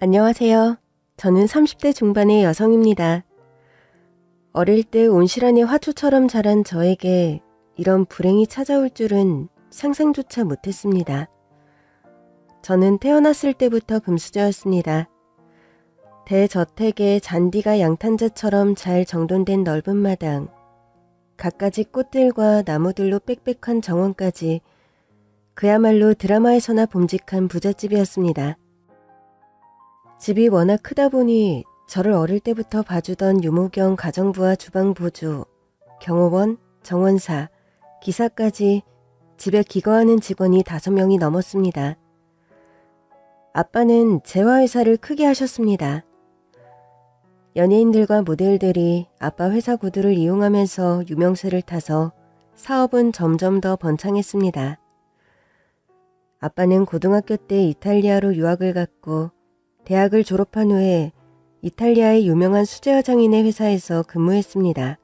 안녕하세요. 저는 30대 중반의 여성입니다. 어릴 때 온실안의 화초처럼 자란 저에게 이런 불행이 찾아올 줄은 상상조차 못했습니다. 저는 태어났을 때부터 금수저였습니다. 대저택의 잔디가 양탄자처럼 잘 정돈된 넓은 마당, 갖가지 꽃들과 나무들로 빽빽한 정원까지 그야말로 드라마에서나 봄직한 부잣집이었습니다. 집이 워낙 크다 보니 저를 어릴 때부터 봐주던 유모경 가정부와 주방보조, 경호원, 정원사, 기사까지 집에 기거하는 직원이 5명이 넘었습니다. 아빠는 재화회사를 크게 하셨습니다. 연예인들과 모델들이 아빠 회사 구두를 이용하면서 유명세를 타서 사업은 점점 더 번창했습니다. 아빠는 고등학교 때 이탈리아로 유학을 갔고 대학을 졸업한 후에 이탈리아의 유명한 수제화장인의 회사에서 근무했습니다.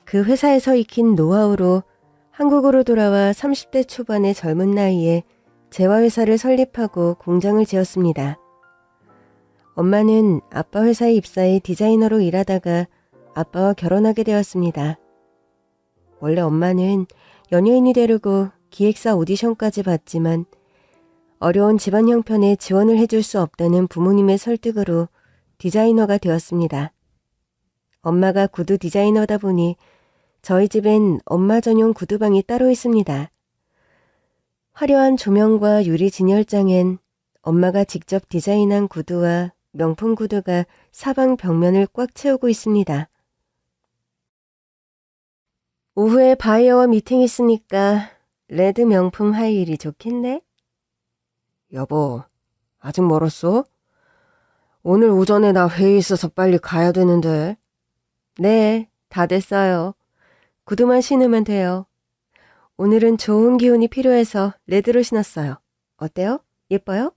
그 회사에서 익힌 노하우로 한국으로 돌아와 30대 초반의 젊은 나이에 재화회사를 설립하고 공장을 지었습니다. 엄마는 아빠 회사에 입사해 디자이너로 일하다가 아빠와 결혼하게 되었습니다. 원래 엄마는 연예인이 되려고 기획사 오디션까지 봤지만 어려운 집안 형편에 지원을 해줄 수 없다는 부모님의 설득으로 디자이너가 되었습니다. 엄마가 구두 디자이너다 보니 저희 집엔 엄마 전용 구두방이 따로 있습니다. 화려한 조명과 유리 진열장엔 엄마가 직접 디자인한 구두와 명품 구두가 사방 벽면을 꽉 채우고 있습니다. 오후에 바이어와 미팅 있으니까 레드 명품 하이힐이 좋겠네? 여보, 아직 멀었어? 오늘 오전에 나 회의 있어서 빨리 가야 되는데. 네, 다 됐어요. 구두만 신으면 돼요. 오늘은 좋은 기운이 필요해서 레드로 신었어요. 어때요? 예뻐요?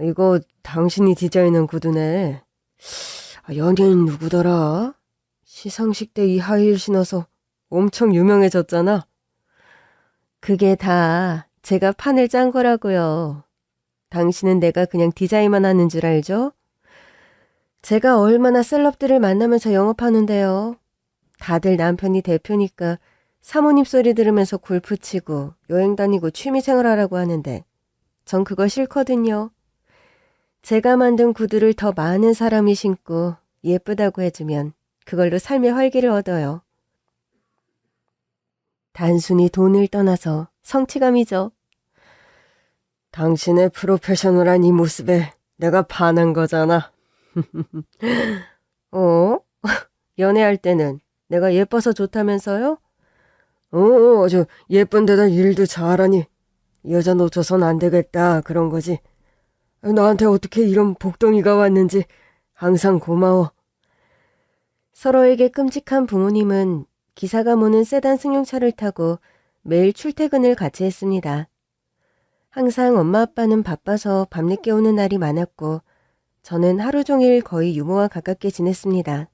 이거 당신이 디자인한 구두네. 연예인 누구더라? 시상식 때 이 하이힐 신어서 엄청 유명해졌잖아. 그게 다 제가 판을 짠 거라고요. 당신은 내가 그냥 디자인만 하는 줄 알죠? 제가 얼마나 셀럽들을 만나면서 영업하는데요. 다들 남편이 대표니까 사모님 소리 들으면서 골프 치고 여행 다니고 취미생활 하라고 하는데 전 그거 싫거든요. 제가 만든 구두를 더 많은 사람이 신고 예쁘다고 해주면 그걸로 삶의 활기를 얻어요. 단순히 돈을 떠나서 성취감이죠. 당신의 프로페셔널한 이 모습에 내가 반한 거잖아. 연애할 때는 내가 예뻐서 좋다면서요? 아주 예쁜 데다 일도 잘하니 여자 놓쳐선 안 되겠다 그런 거지. 나한테 어떻게 이런 복덩이가 왔는지 항상 고마워. 서로에게 끔찍한 부모님은 기사가 모는 세단 승용차를 타고 매일 출퇴근을 같이 했습니다. 항상 엄마 아빠는 바빠서 밤늦게 오는 날이 많았고 저는 하루 종일 거의 유모와 가깝게 지냈습니다.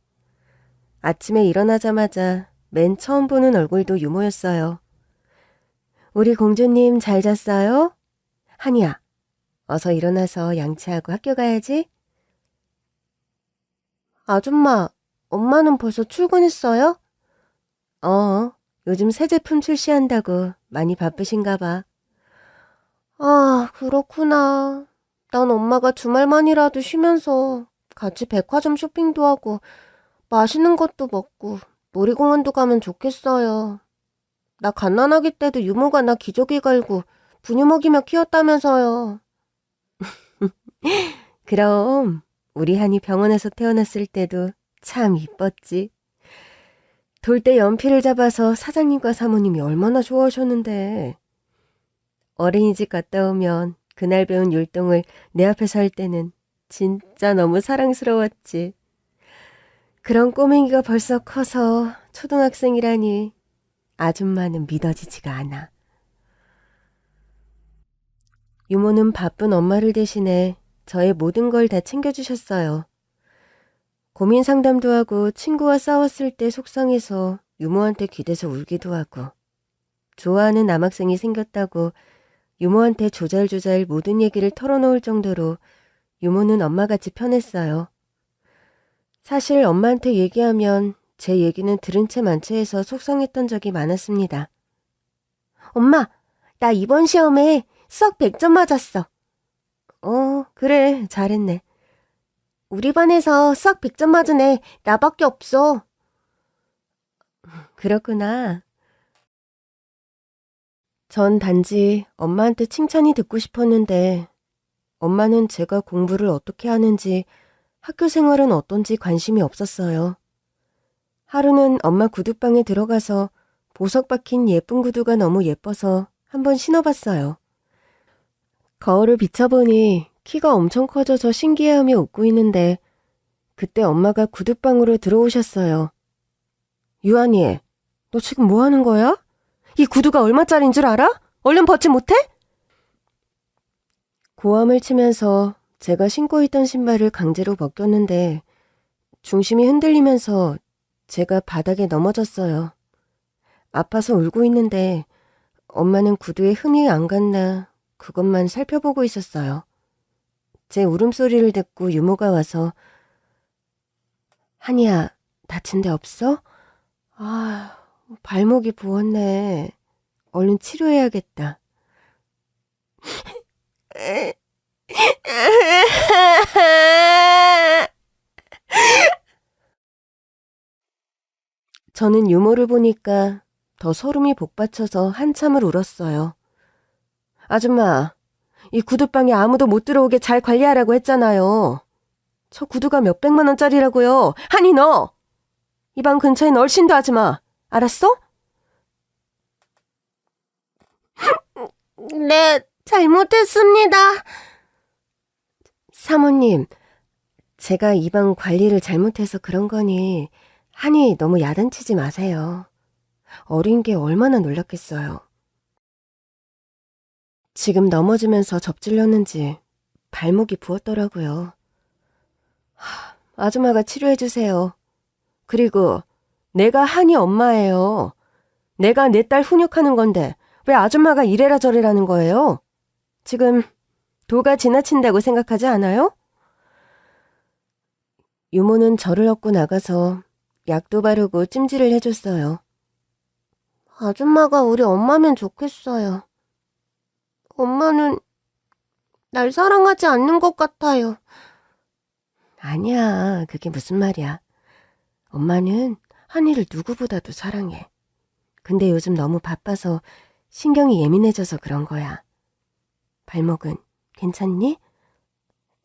아침에 일어나자마자 맨 처음 보는 얼굴도 유모였어요. 우리 공주님 잘 잤어요? 한이야, 어서 일어나서 양치하고 학교 가야지. 아줌마, 엄마는 벌써 출근했어요? 요즘 새 제품 출시한다고 많이 바쁘신가 봐. 아, 그렇구나. 난 엄마가 주말만이라도 쉬면서 같이 백화점 쇼핑도 하고 맛있는 것도 먹고 놀이공원도 가면 좋겠어요. 나 갓난아기 때도 유모가 나 기저귀 갈고 분유 먹이며 키웠다면서요. 그럼 우리 한이 병원에서 태어났을 때도 참 이뻤지. 돌 때 연필을 잡아서 사장님과 사모님이 얼마나 좋아하셨는데. 어린이집 갔다 오면 그날 배운 율동을 내 앞에서 할 때는 진짜 너무 사랑스러웠지. 그런 꼬맹이가 벌써 커서 초등학생이라니 아줌마는 믿어지지가 않아. 유모는 바쁜 엄마를 대신해 저의 모든 걸 다 챙겨주셨어요. 고민 상담도 하고 친구와 싸웠을 때 속상해서 유모한테 기대서 울기도 하고 좋아하는 남학생이 생겼다고 유모한테 조잘조잘 모든 얘기를 털어놓을 정도로 유모는 엄마같이 편했어요. 사실 엄마한테 얘기하면 제 얘기는 들은 채 만 채해서 속상했던 적이 많았습니다. 엄마, 나 이번 시험에 수학 100점 맞았어. 그래, 잘했네. 우리 반에서 수학 100점 맞은 애 나밖에 없어. 그렇구나. 전 단지 엄마한테 칭찬이 듣고 싶었는데 엄마는 제가 공부를 어떻게 하는지 학교 생활은 어떤지 관심이 없었어요. 하루는 엄마 구두방에 들어가서 보석 박힌 예쁜 구두가 너무 예뻐서 한번 신어봤어요. 거울을 비춰보니 키가 엄청 커져서 신기해하며 웃고 있는데 그때 엄마가 구두방으로 들어오셨어요. 유한이, 너 지금 뭐 하는 거야? 이 구두가 얼마짜리인 줄 알아? 얼른 벗지 못해? 고함을 치면서 제가 신고 있던 신발을 강제로 벗겼는데 중심이 흔들리면서 제가 바닥에 넘어졌어요. 아파서 울고 있는데 엄마는 구두에 흠이 안 갔나 그것만 살펴보고 있었어요. 제 울음소리를 듣고 유모가 와서 한이야, 다친 데 없어? 발목이 부었네. 얼른 치료해야겠다. 저는 유모를 보니까 더 소름이 복받쳐서 한참을 울었어요. 아줌마, 이 구두방에 아무도 못 들어오게 잘 관리하라고 했잖아요. 저 구두가 몇백만 원짜리라고요. 한이 너! 이 방 근처엔 얼씬도 하지 마. 알았어? 네, 잘못했습니다. 사모님, 제가 이 방 관리를 잘못해서 그런 거니 한이 너무 야단치지 마세요. 어린 게 얼마나 놀랐겠어요. 지금 넘어지면서 접질렸는지 발목이 부었더라고요. 아줌마가 치료해주세요. 그리고 내가 한이 엄마예요. 내가 내 딸 훈육하는 건데 왜 아줌마가 이래라 저래라는 거예요? 지금 도가 지나친다고 생각하지 않아요? 유모는 저를 얻고 나가서 약도 바르고 찜질을 해줬어요. 아줌마가 우리 엄마면 좋겠어요. 엄마는 날 사랑하지 않는 것 같아요. 아니야, 그게 무슨 말이야. 엄마는 한이를 누구보다도 사랑해. 근데 요즘 너무 바빠서 신경이 예민해져서 그런 거야. 발목은 괜찮니?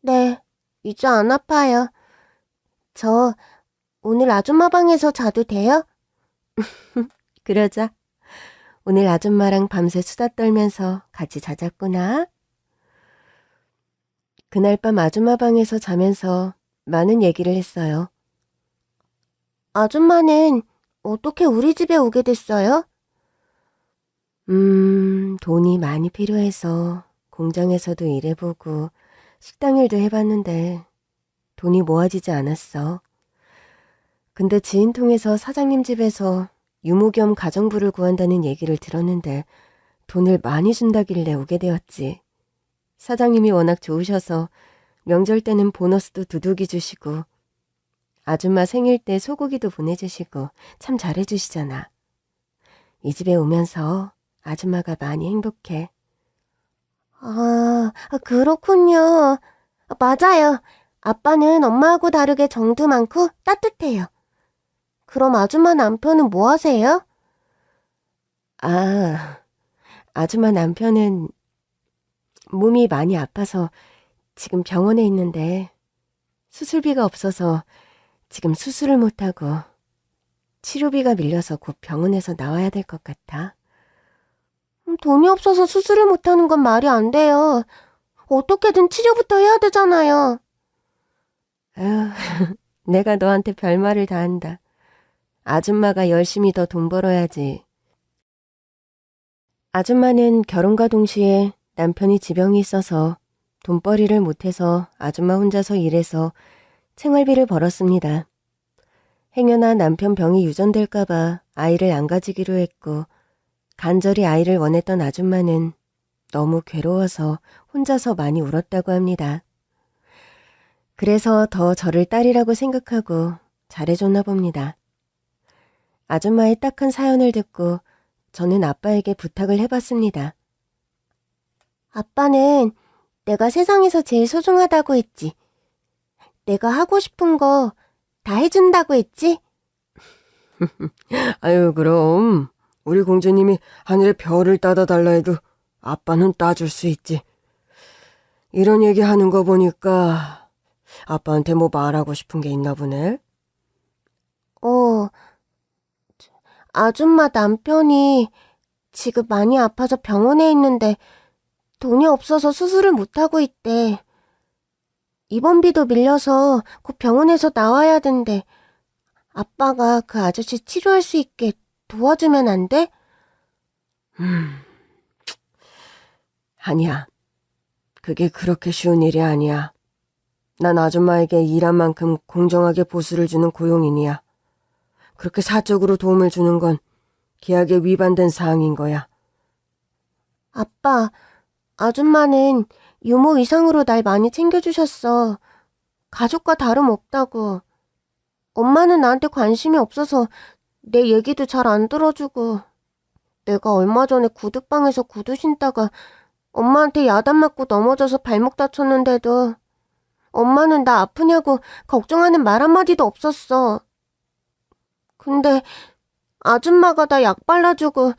네, 이제 안 아파요. 저 오늘 아줌마 방에서 자도 돼요? 그러자. 오늘 아줌마랑 밤새 수다 떨면서 같이 자자꾸나. 그날 밤 아줌마 방에서 자면서 많은 얘기를 했어요. 아줌마는 어떻게 우리 집에 오게 됐어요? 돈이 많이 필요해서 공장에서도 일해보고 식당 일도 해봤는데 돈이 모아지지 않았어. 근데 지인 통해서 사장님 집에서 유모 겸 가정부를 구한다는 얘기를 들었는데 돈을 많이 준다길래 오게 되었지. 사장님이 워낙 좋으셔서 명절 때는 보너스도 두둑이 주시고 아줌마 생일 때 소고기도 보내주시고 참 잘해주시잖아. 이 집에 오면서 아줌마가 많이 행복해. 그렇군요. 맞아요. 아빠는 엄마하고 다르게 정도 많고 따뜻해요. 그럼 아줌마 남편은 뭐 하세요? 아줌마 남편은 몸이 많이 아파서 지금 병원에 있는데 수술비가 없어서 지금 수술을 못하고 치료비가 밀려서 곧 병원에서 나와야 될 것 같아. 돈이 없어서 수술을 못하는 건 말이 안 돼요. 어떻게든 치료부터 해야 되잖아요. 내가 너한테 별말을 다 한다. 아줌마가 열심히 더 돈 벌어야지. 아줌마는 결혼과 동시에 남편이 지병이 있어서 돈벌이를 못해서 아줌마 혼자서 일해서 생활비를 벌었습니다. 행여나 남편 병이 유전될까봐 아이를 안 가지기로 했고 간절히 아이를 원했던 아줌마는 너무 괴로워서 혼자서 많이 울었다고 합니다. 그래서 더 저를 딸이라고 생각하고 잘해줬나 봅니다. 아줌마의 딱한 사연을 듣고 저는 아빠에게 부탁을 해봤습니다. 아빠는 내가 세상에서 제일 소중하다고 했지. 내가 하고 싶은 거 다 해준다고 했지? 아유, 그럼 우리 공주님이 하늘에 별을 따다 달라 해도 아빠는 따줄 수 있지. 이런 얘기 하는 거 보니까 아빠한테 뭐 말하고 싶은 게 있나 보네. 아줌마 남편이 지금 많이 아파서 병원에 있는데 돈이 없어서 수술을 못하고 있대. 입원비도 밀려서 곧 병원에서 나와야 된대. 아빠가 그 아저씨 치료할 수 있게 도와주면 안 돼? 아니야. 그게 그렇게 쉬운 일이 아니야. 난 아줌마에게 일한 만큼 공정하게 보수를 주는 고용인이야. 그렇게 사적으로 도움을 주는 건 계약에 위반된 사항인 거야. 아빠, 아줌마는 유모 이상으로 날 많이 챙겨주셨어. 가족과 다름없다고. 엄마는 나한테 관심이 없어서 내 얘기도 잘 안 들어주고. 내가 얼마 전에 구두방에서 구두 신다가 엄마한테 야단 맞고 넘어져서 발목 다쳤는데도 엄마는 나 아프냐고 걱정하는 말 한마디도 없었어. 근데 아줌마가 나 약 발라주고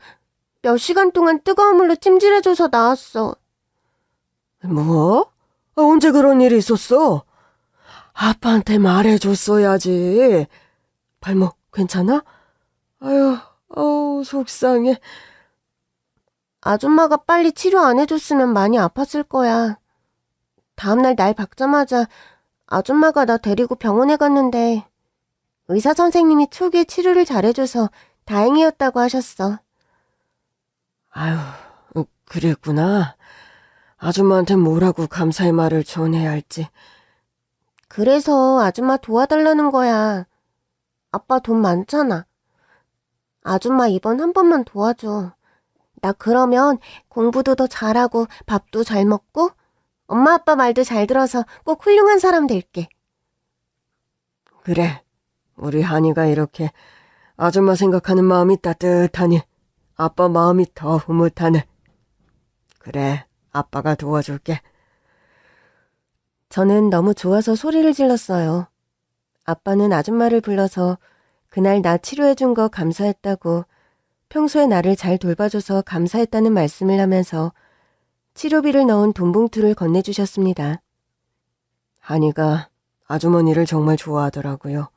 몇 시간 동안 뜨거운 물로 찜질해줘서 나았어. 뭐? 언제 그런 일이 있었어? 아빠한테 말해줬어야지. 발목 괜찮아? 아유, 속상해. 아줌마가 빨리 치료 안 해줬으면 많이 아팠을 거야. 다음날 날 박자마자 아줌마가 나 데리고 병원에 갔는데 의사 선생님이 초기에 치료를 잘해줘서 다행이었다고 하셨어. 아유, 그랬구나. 아줌마한테 뭐라고 감사의 말을 전해야 할지. 그래서 아줌마 도와달라는 거야. 아빠 돈 많잖아. 아줌마 이번 한 번만 도와줘. 나 그러면 공부도 더 잘하고 밥도 잘 먹고 엄마 아빠 말도 잘 들어서 꼭 훌륭한 사람 될게. 그래, 우리 한이가 이렇게 아줌마 생각하는 마음이 따뜻하니 아빠 마음이 더 흐뭇하네. 그래, 아빠가 도와줄게. 저는 너무 좋아서 소리를 질렀어요. 아빠는 아줌마를 불러서 그날 나 치료해준 거 감사했다고, 평소에 나를 잘 돌봐줘서 감사했다는 말씀을 하면서 치료비를 넣은 돈 봉투를 건네주셨습니다. 한이가 아주머니를 정말 좋아하더라고요.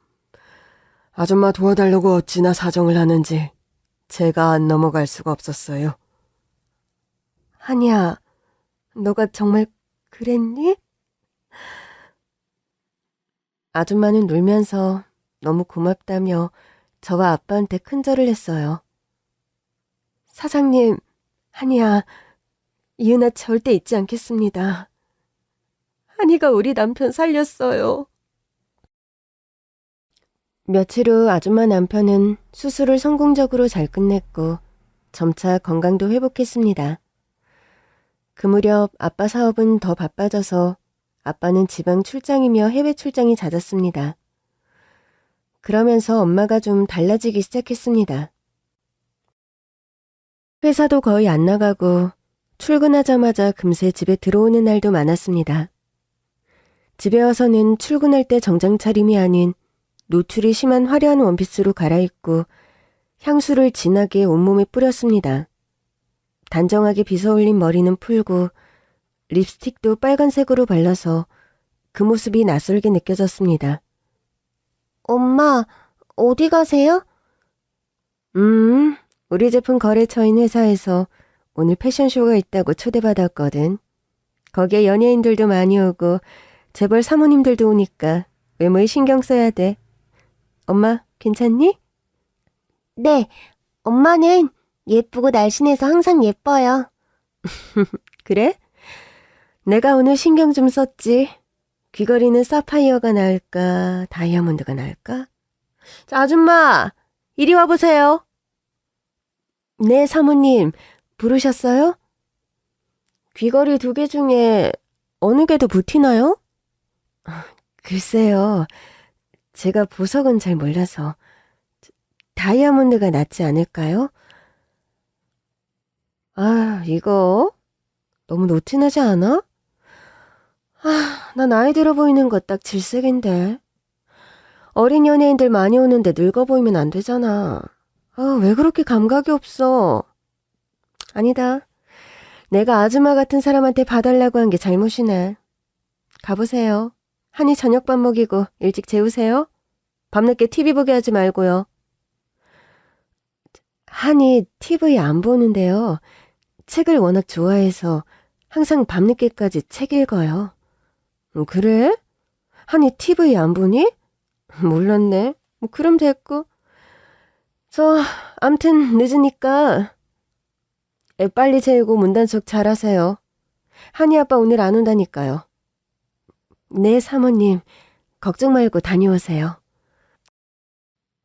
아줌마 도와달라고 어찌나 사정을 하는지 제가 안 넘어갈 수가 없었어요. 한이야, 너가 정말 그랬니? 아줌마는 놀면서 너무 고맙다며 저와 아빠한테 큰절을 했어요. 사장님, 한이야, 이 은혜 절대 잊지 않겠습니다. 한이가 우리 남편 살렸어요. 며칠 후 아줌마 남편은 수술을 성공적으로 잘 끝냈고 점차 건강도 회복했습니다. 그 무렵 아빠 사업은 더 바빠져서 아빠는 지방 출장이며 해외 출장이 잦았습니다. 그러면서 엄마가 좀 달라지기 시작했습니다. 회사도 거의 안 나가고 출근하자마자 금세 집에 들어오는 날도 많았습니다. 집에 와서는 출근할 때 정장 차림이 아닌 노출이 심한 화려한 원피스로 갈아입고 향수를 진하게 온몸에 뿌렸습니다. 단정하게 빗어올린 머리는 풀고 립스틱도 빨간색으로 발라서 그 모습이 낯설게 느껴졌습니다. 엄마, 어디 가세요? 우리 제품 거래처인 회사에서 오늘 패션쇼가 있다고 초대받았거든. 거기에 연예인들도 많이 오고 재벌 사모님들도 오니까 외모에 신경 써야 돼. 엄마, 괜찮니? 네, 엄마는 예쁘고 날씬해서 항상 예뻐요. 그래? 내가 오늘 신경 좀 썼지. 귀걸이는 사파이어가 나을까, 다이아몬드가 나을까? 자, 아줌마, 이리 와보세요. 네, 사모님, 부르셨어요? 귀걸이 2개 중에 어느 게 더 붙이나요? 글쎄요. 제가 보석은 잘 몰라서. 다이아몬드가 낫지 않을까요? 아, 이거 너무 노티나지 않아? 아, 나 나이 들어 보이는 거 딱 질색인데. 어린 연예인들 많이 오는데 늙어 보이면 안 되잖아. 아, 왜 그렇게 감각이 없어? 아니다. 내가 아줌마 같은 사람한테 봐달라고 한 게 잘못이네. 가보세요. 한이 저녁밥 먹이고 일찍 재우세요. 밤늦게 TV 보게 하지 말고요. 한이 TV 안 보는데요. 책을 워낙 좋아해서 항상 밤늦게까지 책 읽어요. 그래? 한이 TV 안 보니? 몰랐네. 뭐 그럼 됐고. 암튼 늦으니까 애 빨리 재우고 문단속 잘하세요. 한이 아빠 오늘 안 온다니까요. 네, 사모님. 걱정 말고 다녀오세요.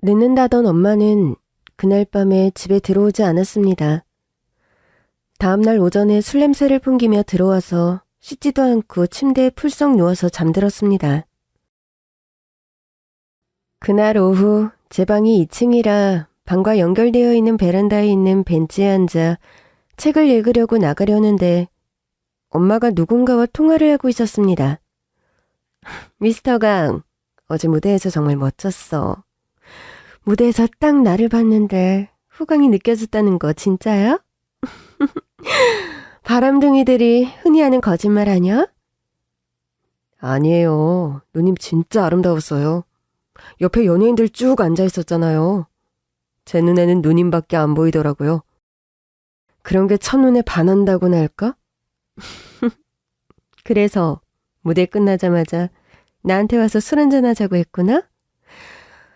늦는다던 엄마는 그날 밤에 집에 들어오지 않았습니다. 다음날 오전에 술 냄새를 풍기며 들어와서 씻지도 않고 침대에 풀썩 누워서 잠들었습니다. 그날 오후 제 방이 2층이라 방과 연결되어 있는 베란다에 있는 벤치에 앉아 책을 읽으려고 나가려는데 엄마가 누군가와 통화를 하고 있었습니다. 미스터 강, 어제 무대에서 정말 멋졌어. 무대에서 딱 나를 봤는데 후광이 느껴졌다는 거 진짜야? 바람둥이들이 흔히 하는 거짓말 아니야? 아니에요. 누님 진짜 아름다웠어요. 옆에 연예인들 쭉 앉아 있었잖아요. 제 눈에는 누님밖에 안 보이더라고요. 그런 게 첫눈에 반한다고나 할까? 그래서 무대 끝나자마자 나한테 와서 술 한잔 하자고 했구나?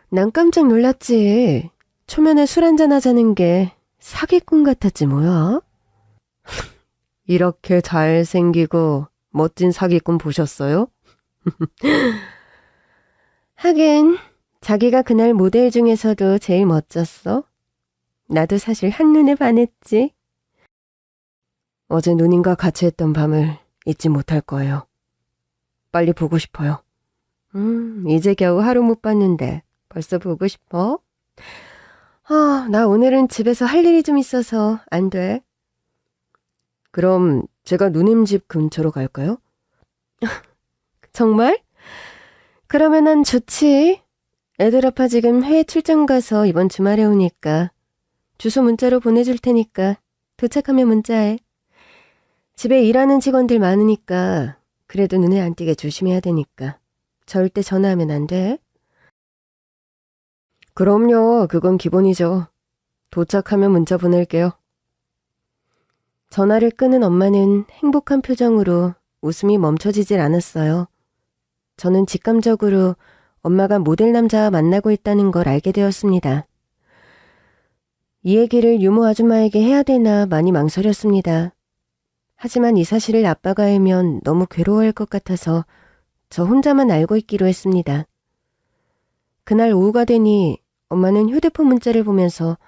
난 깜짝 놀랐지. 초면에 술 한잔 하자는 게 사기꾼 같았지 뭐야? 이렇게 잘생기고 멋진 사기꾼 보셨어요? 하긴 자기가 그날 모델 중에서도 제일 멋졌어. 나도 사실 한눈에 반했지. 어제 누님과 같이 했던 밤을 잊지 못할 거예요. 빨리 보고 싶어요. 이제 겨우 하루 못 봤는데 벌써 보고 싶어? 나 오늘은 집에서 할 일이 좀 있어서 안 돼. 그럼 제가 누님 집 근처로 갈까요? 정말? 그러면 난 좋지. 애들 아빠 지금 해외 출장 가서 이번 주말에 오니까 주소 문자로 보내줄 테니까 도착하면 문자해. 집에 일하는 직원들 많으니까 그래도 눈에 안 띄게 조심해야 되니까 절대 전화하면 안 돼. 그럼요. 그건 기본이죠. 도착하면 문자 보낼게요. 전화를 끊은 엄마는 행복한 표정으로 웃음이 멈춰지질 않았어요. 저는 직감적으로 엄마가 모델 남자와 만나고 있다는 걸 알게 되었습니다. 이 얘기를 유모 아줌마에게 해야 되나 많이 망설였습니다. 하지만 이 사실을 아빠가 알면 너무 괴로워할 것 같아서 저 혼자만 알고 있기로 했습니다. 그날 오후가 되니 엄마는 휴대폰 문자를 보면서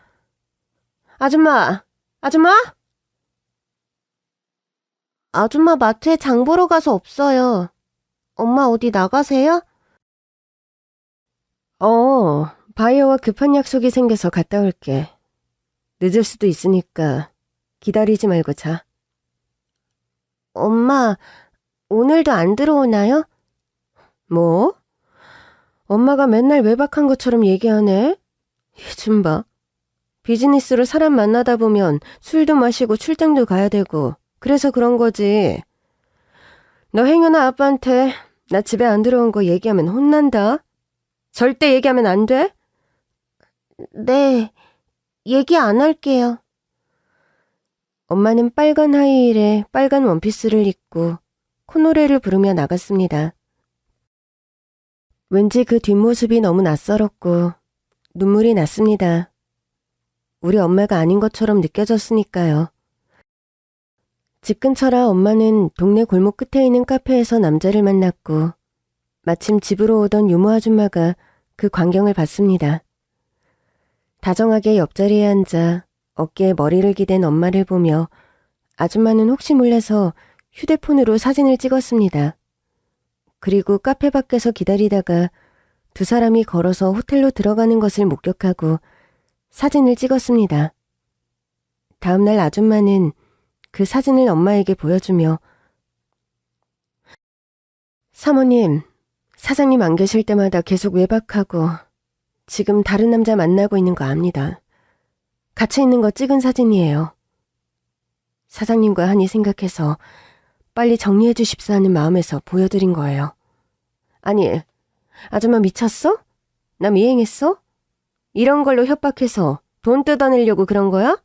아줌마! 아줌마 마트에 장 보러 가서 없어요. 엄마 어디 나가세요? 바이어와 급한 약속이 생겨서 갔다 올게. 늦을 수도 있으니까 기다리지 말고 자. 엄마, 오늘도 안 들어오나요? 뭐? 엄마가 맨날 외박한 것처럼 얘기하네? 얘 좀 봐. 비즈니스로 사람 만나다 보면 술도 마시고 출장도 가야 되고 그래서 그런 거지. 너 행여나 아빠한테 나 집에 안 들어온 거 얘기하면 혼난다. 절대 얘기하면 안 돼? 네, 얘기 안 할게요. 엄마는 빨간 하이힐에 빨간 원피스를 입고 콧노래를 부르며 나갔습니다. 왠지 그 뒷모습이 너무 낯설었고 눈물이 났습니다. 우리 엄마가 아닌 것처럼 느껴졌으니까요. 집 근처라 엄마는 동네 골목 끝에 있는 카페에서 남자를 만났고 마침 집으로 오던 유모 아줌마가 그 광경을 봤습니다. 다정하게 옆자리에 앉아 어깨에 머리를 기댄 엄마를 보며 아줌마는 혹시 몰라서 휴대폰으로 사진을 찍었습니다. 그리고 카페 밖에서 기다리다가 두 사람이 걸어서 호텔로 들어가는 것을 목격하고 사진을 찍었습니다. 다음날 아줌마는 그 사진을 엄마에게 보여주며 사모님, 사장님 안 계실 때마다 계속 외박하고 지금 다른 남자 만나고 있는 거 압니다. 같이 있는 거 찍은 사진이에요. 사장님과 하니 생각해서 빨리 정리해 주십사 하는 마음에서 보여드린 거예요. 아니, 아줌마 미쳤어? 나 미행했어? 이런 걸로 협박해서 돈 뜯어내려고 그런 거야?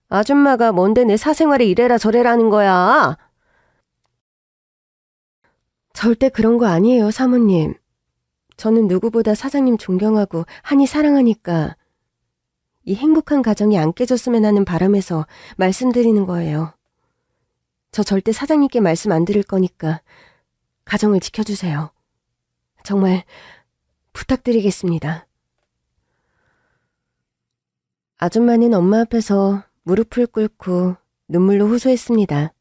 아줌마가 뭔데 내 사생활에 이래라 저래라 하는 거야? 절대 그런 거 아니에요, 사모님. 저는 누구보다 사장님 존경하고 한이 사랑하니까 이 행복한 가정이 안 깨졌으면 하는 바람에서 말씀드리는 거예요. 저 절대 사장님께 말씀 안 드릴 거니까 가정을 지켜주세요. 정말 부탁드리겠습니다. 아줌마는 엄마 앞에서 무릎을 꿇고 눈물로 호소했습니다.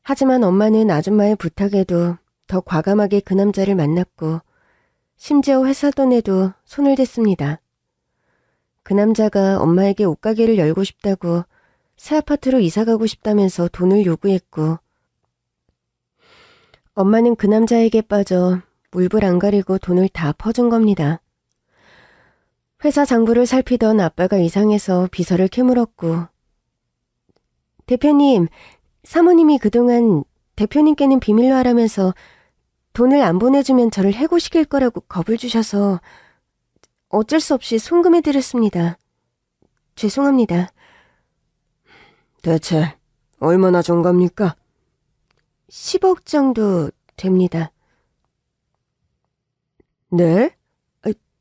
하지만 엄마는 아줌마의 부탁에도 더 과감하게 그 남자를 만났고 심지어 회사 돈에도 손을 댔습니다. 그 남자가 엄마에게 옷가게를 열고 싶다고 새 아파트로 이사가고 싶다면서 돈을 요구했고 엄마는 그 남자에게 빠져 물불 안 가리고 돈을 다 퍼준 겁니다. 회사 장부를 살피던 아빠가 이상해서 비서를 캐물었고 대표님, 사모님이 그동안 대표님께는 비밀로 하라면서 돈을 안 보내주면 저를 해고시킬 거라고 겁을 주셔서 어쩔 수 없이 송금해드렸습니다. 죄송합니다. 대체 얼마나 준 겁니까? 10억 정도 됩니다. 네?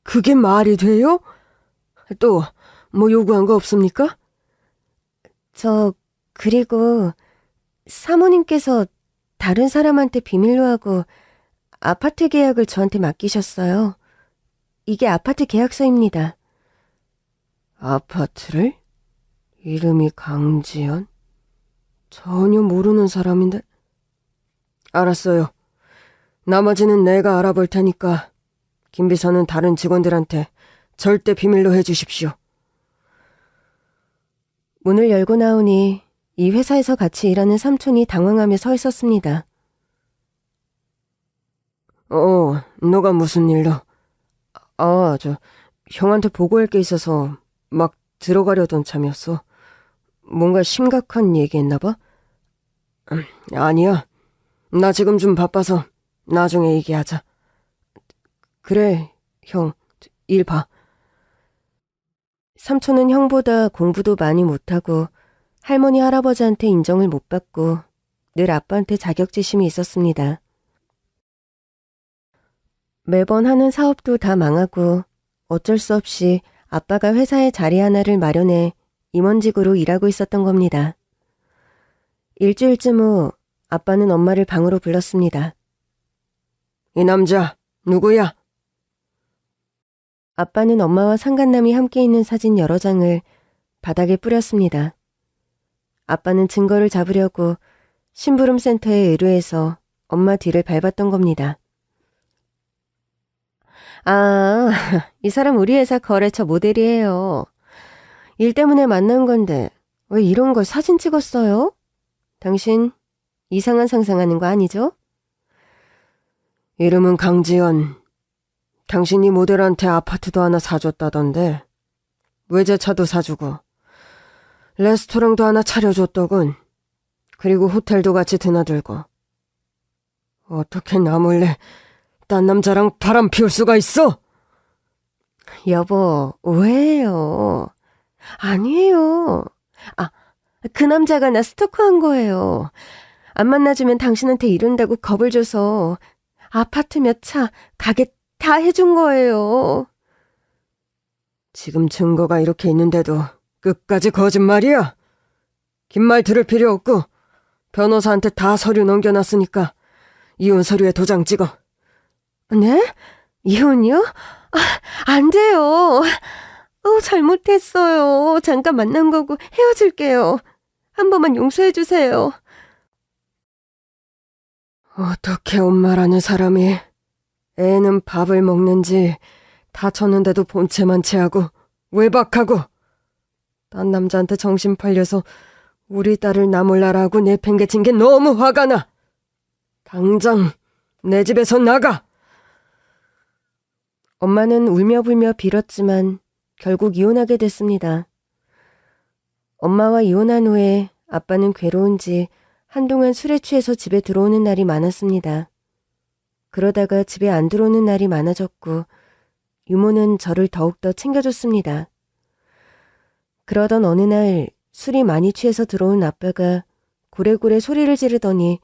그게 말이 돼요? 또 뭐 요구한 거 없습니까? 그리고 사모님께서 다른 사람한테 비밀로 하고 아파트 계약을 저한테 맡기셨어요. 이게 아파트 계약서입니다. 아파트를? 이름이 강지연? 전혀 모르는 사람인데. 알았어요. 나머지는 내가 알아볼 테니까 김 비서는 다른 직원들한테 절대 비밀로 해주십시오. 문을 열고 나오니 이 회사에서 같이 일하는 삼촌이 당황하며 서 있었습니다. 너가 무슨 일로? 형한테 보고할 게 있어서 막 들어가려던 참이었어. 뭔가 심각한 얘기했나 봐? 아니야. 나 지금 좀 바빠서 나중에 얘기하자. 그래, 형. 일 봐. 삼촌은 형보다 공부도 많이 못하고 할머니 할아버지한테 인정을 못 받고 늘 아빠한테 자격지심이 있었습니다. 매번 하는 사업도 다 망하고 어쩔 수 없이 아빠가 회사에 자리 하나를 마련해 임원직으로 일하고 있었던 겁니다. 일주일쯤 후 아빠는 엄마를 방으로 불렀습니다. 이 남자 누구야? 아빠는 엄마와 상간남이 함께 있는 사진 여러 장을 바닥에 뿌렸습니다. 아빠는 증거를 잡으려고 심부름 센터에 의뢰해서 엄마 뒤를 밟았던 겁니다. 이 사람 우리 회사 거래처 모델이에요. 일 때문에 만난 건데 왜 이런 걸 사진 찍었어요? 당신 이상한 상상하는 거 아니죠? 이름은 강지연. 당신이 모델한테 아파트도 하나 사줬다던데 외제차도 사주고 레스토랑도 하나 차려줬더군. 그리고 호텔도 같이 드나들고. 어떻게 나 몰래 딴 남자랑 바람 피울 수가 있어? 여보, 오해해요. 아니에요. 그 남자가 나 스토커한 거예요. 안 만나주면 당신한테 이른다고 겁을 줘서 아파트 몇 차, 가게 다 해준 거예요. 지금 증거가 이렇게 있는데도 끝까지 거짓말이야? 긴 말 들을 필요 없고 변호사한테 다 서류 넘겨놨으니까 이혼 서류에 도장 찍어. 네? 이혼이요? 안 돼요. 잘못했어요. 잠깐 만난 거고 헤어질게요. 한 번만 용서해 주세요. 어떻게 엄마라는 사람이 애는 밥을 먹는지 다쳤는데도 본체만 체하고 외박하고 딴 남자한테 정신 팔려서 우리 딸을 나 몰라라고 내팽개친 게 너무 화가 나. 당장 내 집에서 나가. 엄마는 울며불며 빌었지만 결국 이혼하게 됐습니다. 엄마와 이혼한 후에 아빠는 괴로운지 한동안 술에 취해서 집에 들어오는 날이 많았습니다. 그러다가 집에 안 들어오는 날이 많아졌고 유모는 저를 더욱더 챙겨줬습니다. 그러던 어느 날 술이 많이 취해서 들어온 아빠가 고래고래 소리를 지르더니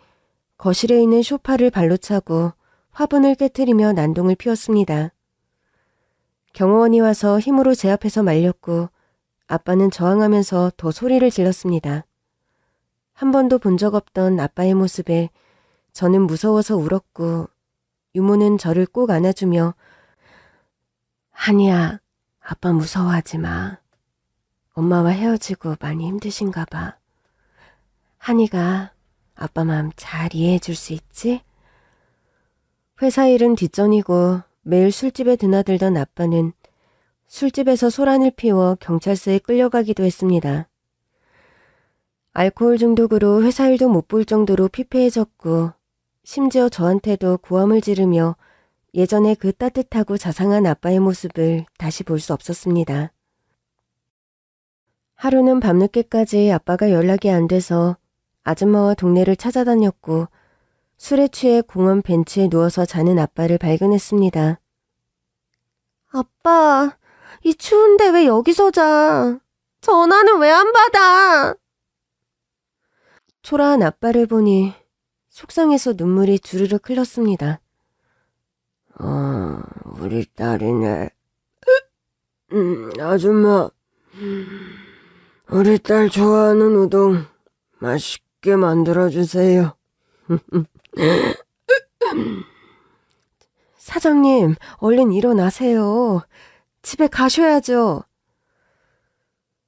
거실에 있는 소파를 발로 차고 화분을 깨트리며 난동을 피웠습니다. 경호원이 와서 힘으로 제 앞에서 말렸고 아빠는 저항하면서 더 소리를 질렀습니다. 한 번도 본 적 없던 아빠의 모습에 저는 무서워서 울었고 유모는 저를 꼭 안아주며 한이야, 아빠 무서워하지 마. 엄마와 헤어지고 많이 힘드신가 봐. 한이가 아빠 마음 잘 이해해 줄 수 있지? 회사 일은 뒷전이고 매일 술집에 드나들던 아빠는 술집에서 소란을 피워 경찰서에 끌려가기도 했습니다. 알코올 중독으로 회사 일도 못 볼 정도로 피폐해졌고 심지어 저한테도 고함을 지르며 예전에 그 따뜻하고 자상한 아빠의 모습을 다시 볼 수 없었습니다. 하루는 밤늦게까지 아빠가 연락이 안 돼서 아줌마와 동네를 찾아다녔고 술에 취해 공원 벤치에 누워서 자는 아빠를 발견했습니다. 아빠, 이 추운데 왜 여기서 자? 전화는 왜 안 받아? 초라한 아빠를 보니 속상해서 눈물이 주르륵 흘렀습니다. 우리 딸이네. 아줌마, 우리 딸 좋아하는 우동 맛있게 만들어주세요. 사장님, 얼른 일어나세요. 집에 가셔야죠.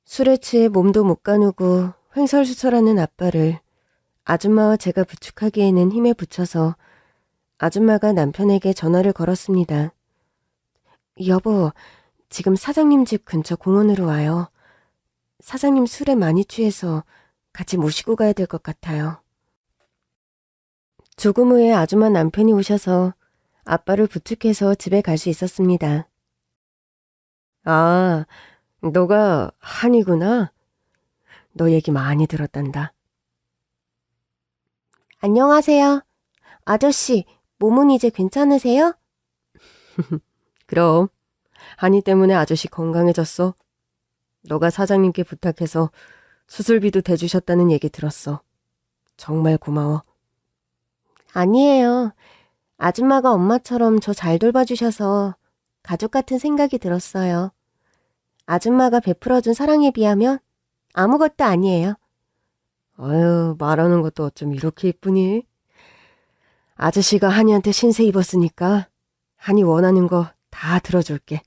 술에 취해 몸도 못 가누고 횡설수설하는 아빠를 아줌마와 제가 부축하기에는 힘에 부쳐서 아줌마가 남편에게 전화를 걸었습니다. 여보, 지금 사장님 집 근처 공원으로 와요. 사장님 술에 많이 취해서 같이 모시고 가야 될 것 같아요. 조금 후에 아줌마 남편이 오셔서 아빠를 부축해서 집에 갈 수 있었습니다. 아, 너가 한이구나. 너 얘기 많이 들었단다. 안녕하세요. 아저씨, 몸은 이제 괜찮으세요? 그럼 한이 때문에 아저씨 건강해졌어. 너가 사장님께 부탁해서 수술비도 대주셨다는 얘기 들었어. 정말 고마워. 아니에요. 아줌마가 엄마처럼 저 잘 돌봐주셔서 가족 같은 생각이 들었어요. 아줌마가 베풀어준 사랑에 비하면 아무것도 아니에요. 아유, 말하는 것도 어쩜 이렇게 이쁘니? 아저씨가 한이한테 신세 입었으니까 한이 원하는 거 다 들어줄게.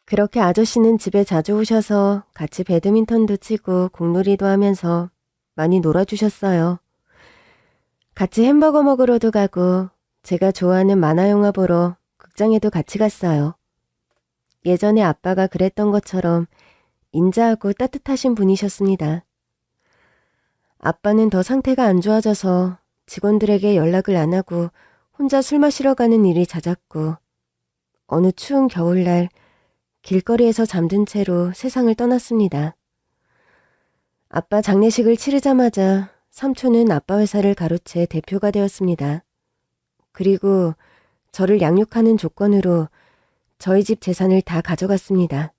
그렇게 아저씨는 집에 자주 오셔서 같이 배드민턴도 치고 공놀이도 하면서 많이 놀아주셨어요. 같이 햄버거 먹으러도 가고 제가 좋아하는 만화 영화 보러 극장에도 같이 갔어요. 예전에 아빠가 그랬던 것처럼 인자하고 따뜻하신 분이셨습니다. 아빠는 더 상태가 안 좋아져서 직원들에게 연락을 안 하고 혼자 술 마시러 가는 일이 잦았고 어느 추운 겨울날 길거리에서 잠든 채로 세상을 떠났습니다. 아빠 장례식을 치르자마자 삼촌은 아빠 회사를 가로채 대표가 되었습니다. 그리고 저를 양육하는 조건으로 저희 집 재산을 다 가져갔습니다.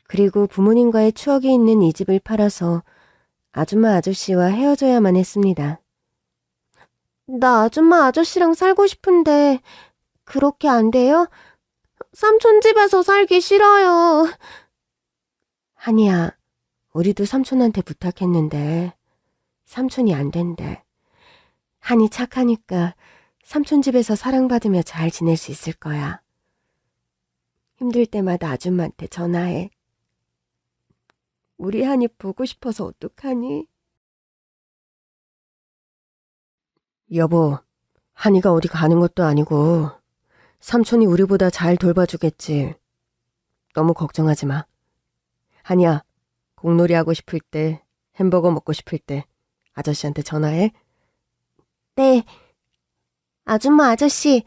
그리고 부모님과의 추억이 있는 이 집을 팔아서 아줌마 아저씨와 헤어져야만 했습니다. 나 아줌마 아저씨랑 살고 싶은데 그렇게 안 돼요? 삼촌 집에서 살기 싫어요. 한이야, 우리도 삼촌한테 부탁했는데 삼촌이 안 된대. 한이 착하니까 삼촌 집에서 사랑받으며 잘 지낼 수 있을 거야. 힘들 때마다 아줌마한테 전화해. 우리 한이 보고 싶어서 어떡하니? 여보, 한이가 어디 가는 것도 아니고 삼촌이 우리보다 잘 돌봐주겠지. 너무 걱정하지 마. 한이야, 공놀이 하고 싶을 때, 햄버거 먹고 싶을 때 아저씨한테 전화해. 네. 아줌마 아저씨,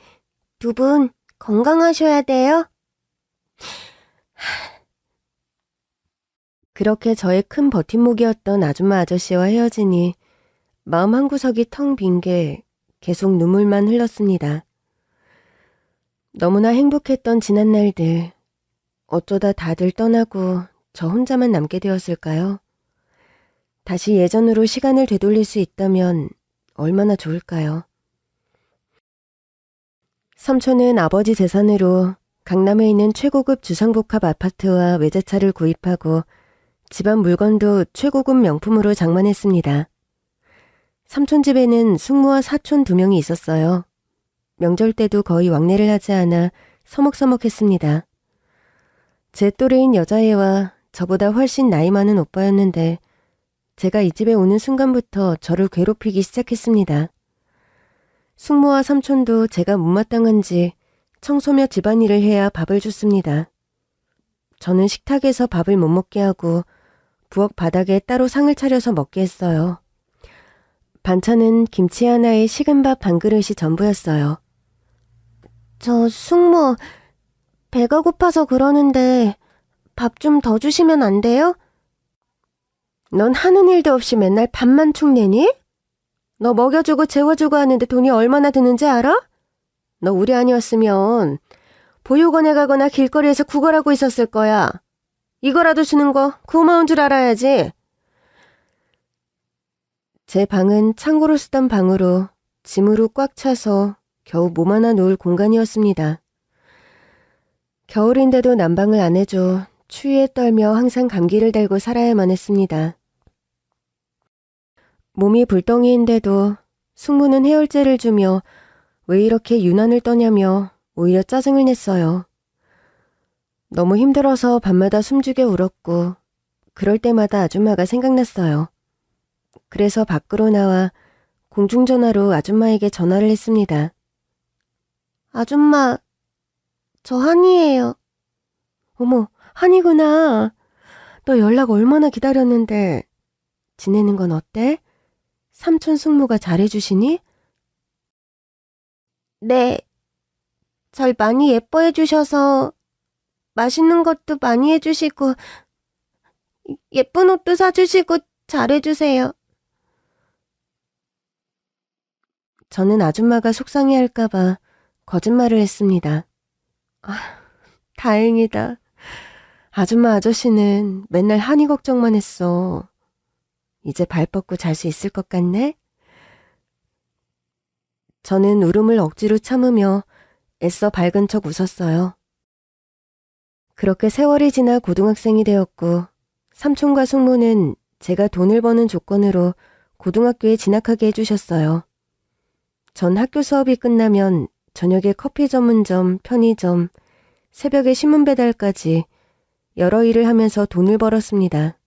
두 분 건강하셔야 돼요. 그렇게 저의 큰 버팀목이었던 아줌마 아저씨와 헤어지니 마음 한구석이 텅 빈 게 계속 눈물만 흘렀습니다. 너무나 행복했던 지난 날들, 어쩌다 다들 떠나고 저 혼자만 남게 되었을까요? 다시 예전으로 시간을 되돌릴 수 있다면 얼마나 좋을까요? 삼촌은 아버지 재산으로 강남에 있는 최고급 주상복합 아파트와 외제차를 구입하고 집안 물건도 최고급 명품으로 장만했습니다. 삼촌 집에는 숙모와 사촌 2명이 있었어요. 명절 때도 거의 왕래를 하지 않아 서먹서먹했습니다. 제 또래인 여자애와 저보다 훨씬 나이 많은 오빠였는데 제가 이 집에 오는 순간부터 저를 괴롭히기 시작했습니다. 숙모와 삼촌도 제가 못마땅한지 청소며 집안일을 해야 밥을 줬습니다. 저는 식탁에서 밥을 못 먹게 하고 부엌 바닥에 따로 상을 차려서 먹게 했어요. 반찬은 김치 하나에 식은 밥 반 그릇이 전부였어요. 저 숙모, 배가 고파서 그러는데 밥 좀 더 주시면 안 돼요? 넌 하는 일도 없이 맨날 밥만 축내니? 너 먹여주고 재워주고 하는데 돈이 얼마나 드는지 알아? 너 우리 아니었으면 보육원에 가거나 길거리에서 구걸하고 있었을 거야. 이거라도 주는 거 고마운 줄 알아야지. 제 방은 창고로 쓰던 방으로 짐으로 꽉 차서 겨우 몸 하나 놓을 공간이었습니다. 겨울인데도 난방을 안 해줘 추위에 떨며 항상 감기를 달고 살아야만 했습니다. 몸이 불덩이인데도 숙모는 해열제를 주며 왜 이렇게 유난을 떠냐며 오히려 짜증을 냈어요. 너무 힘들어서 밤마다 숨죽여 울었고 그럴 때마다 아줌마가 생각났어요. 그래서 밖으로 나와 공중전화로 아줌마에게 전화를 했습니다. 아줌마, 저 한이에요. 어머, 한이구나. 너 연락 얼마나 기다렸는데. 지내는 건 어때? 삼촌 숙모가 잘해주시니? 네. 절 많이 예뻐해 주셔서 맛있는 것도 많이 해주시고 예쁜 옷도 사주시고 잘해주세요. 저는 아줌마가 속상해할까봐 거짓말을 했습니다. 아, 다행이다. 아줌마 아저씨는 맨날 한이 걱정만 했어. 이제 발 뻗고 잘 수 있을 것 같네? 저는 울음을 억지로 참으며 애써 밝은 척 웃었어요. 그렇게 세월이 지나 고등학생이 되었고 삼촌과 숙모는 제가 돈을 버는 조건으로 고등학교에 진학하게 해주셨어요. 전 학교 수업이 끝나면 저녁에 커피 전문점, 편의점, 새벽에 신문 배달까지 여러 일을 하면서 돈을 벌었습니다.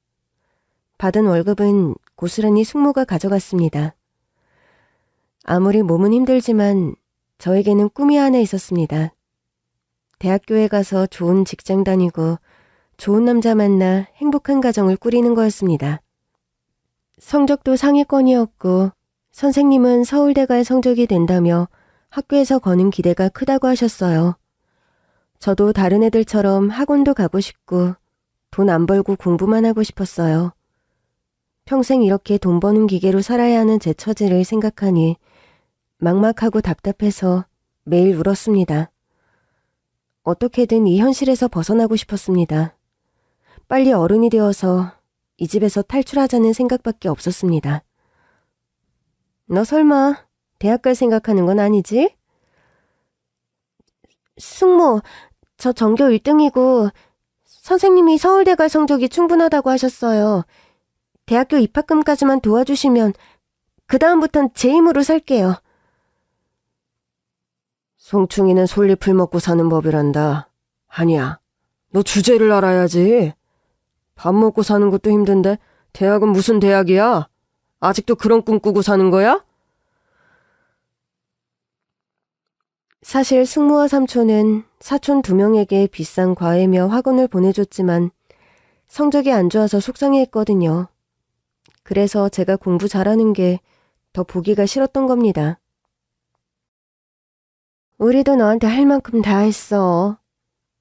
받은 월급은 고스란히 숙모가 가져갔습니다. 아무리 몸은 힘들지만 저에게는 꿈이 하나 있었습니다. 대학교에 가서 좋은 직장 다니고 좋은 남자 만나 행복한 가정을 꾸리는 거였습니다. 성적도 상위권이었고 선생님은 서울대 갈 성적이 된다며 학교에서 거는 기대가 크다고 하셨어요. 저도 다른 애들처럼 학원도 가고 싶고 돈 안 벌고 공부만 하고 싶었어요. 평생 이렇게 돈 버는 기계로 살아야 하는 제 처지를 생각하니 막막하고 답답해서 매일 울었습니다. 어떻게든 이 현실에서 벗어나고 싶었습니다. 빨리 어른이 되어서 이 집에서 탈출하자는 생각밖에 없었습니다. 너 설마 대학 갈 생각하는 건 아니지? 숙모, 저 전교 1등이고 선생님이 서울대 갈 성적이 충분하다고 하셨어요. 대학교 입학금까지만 도와주시면 그 다음부턴 제 힘으로 살게요. 송충이는 솔잎을 먹고 사는 법이란다. 한이야, 너 주제를 알아야지. 밥 먹고 사는 것도 힘든데 대학은 무슨 대학이야? 아직도 그런 꿈 꾸고 사는 거야? 사실 숙모와 삼촌은 사촌 2명에게 비싼 과외며 학원을 보내줬지만 성적이 안 좋아서 속상해했거든요. 그래서 제가 공부 잘하는 게 더 보기가 싫었던 겁니다. 우리도 너한테 할 만큼 다 했어.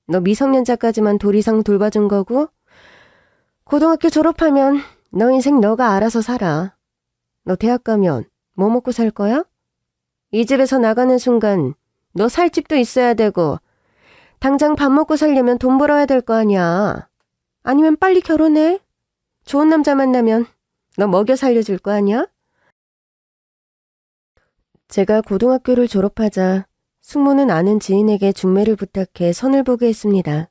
너 미성년자까지만 도리상 돌봐준 거고 고등학교 졸업하면 너 인생 너가 알아서 살아. 너 대학 가면 뭐 먹고 살 거야? 이 집에서 나가는 순간 너 살 집도 있어야 되고 당장 밥 먹고 살려면 돈 벌어야 될 거 아니야. 아니면 빨리 결혼해. 좋은 남자 만나면 너 먹여 살려줄 거 아니야? 제가 고등학교를 졸업하자 숙모는 아는 지인에게 중매를 부탁해 선을 보게 했습니다.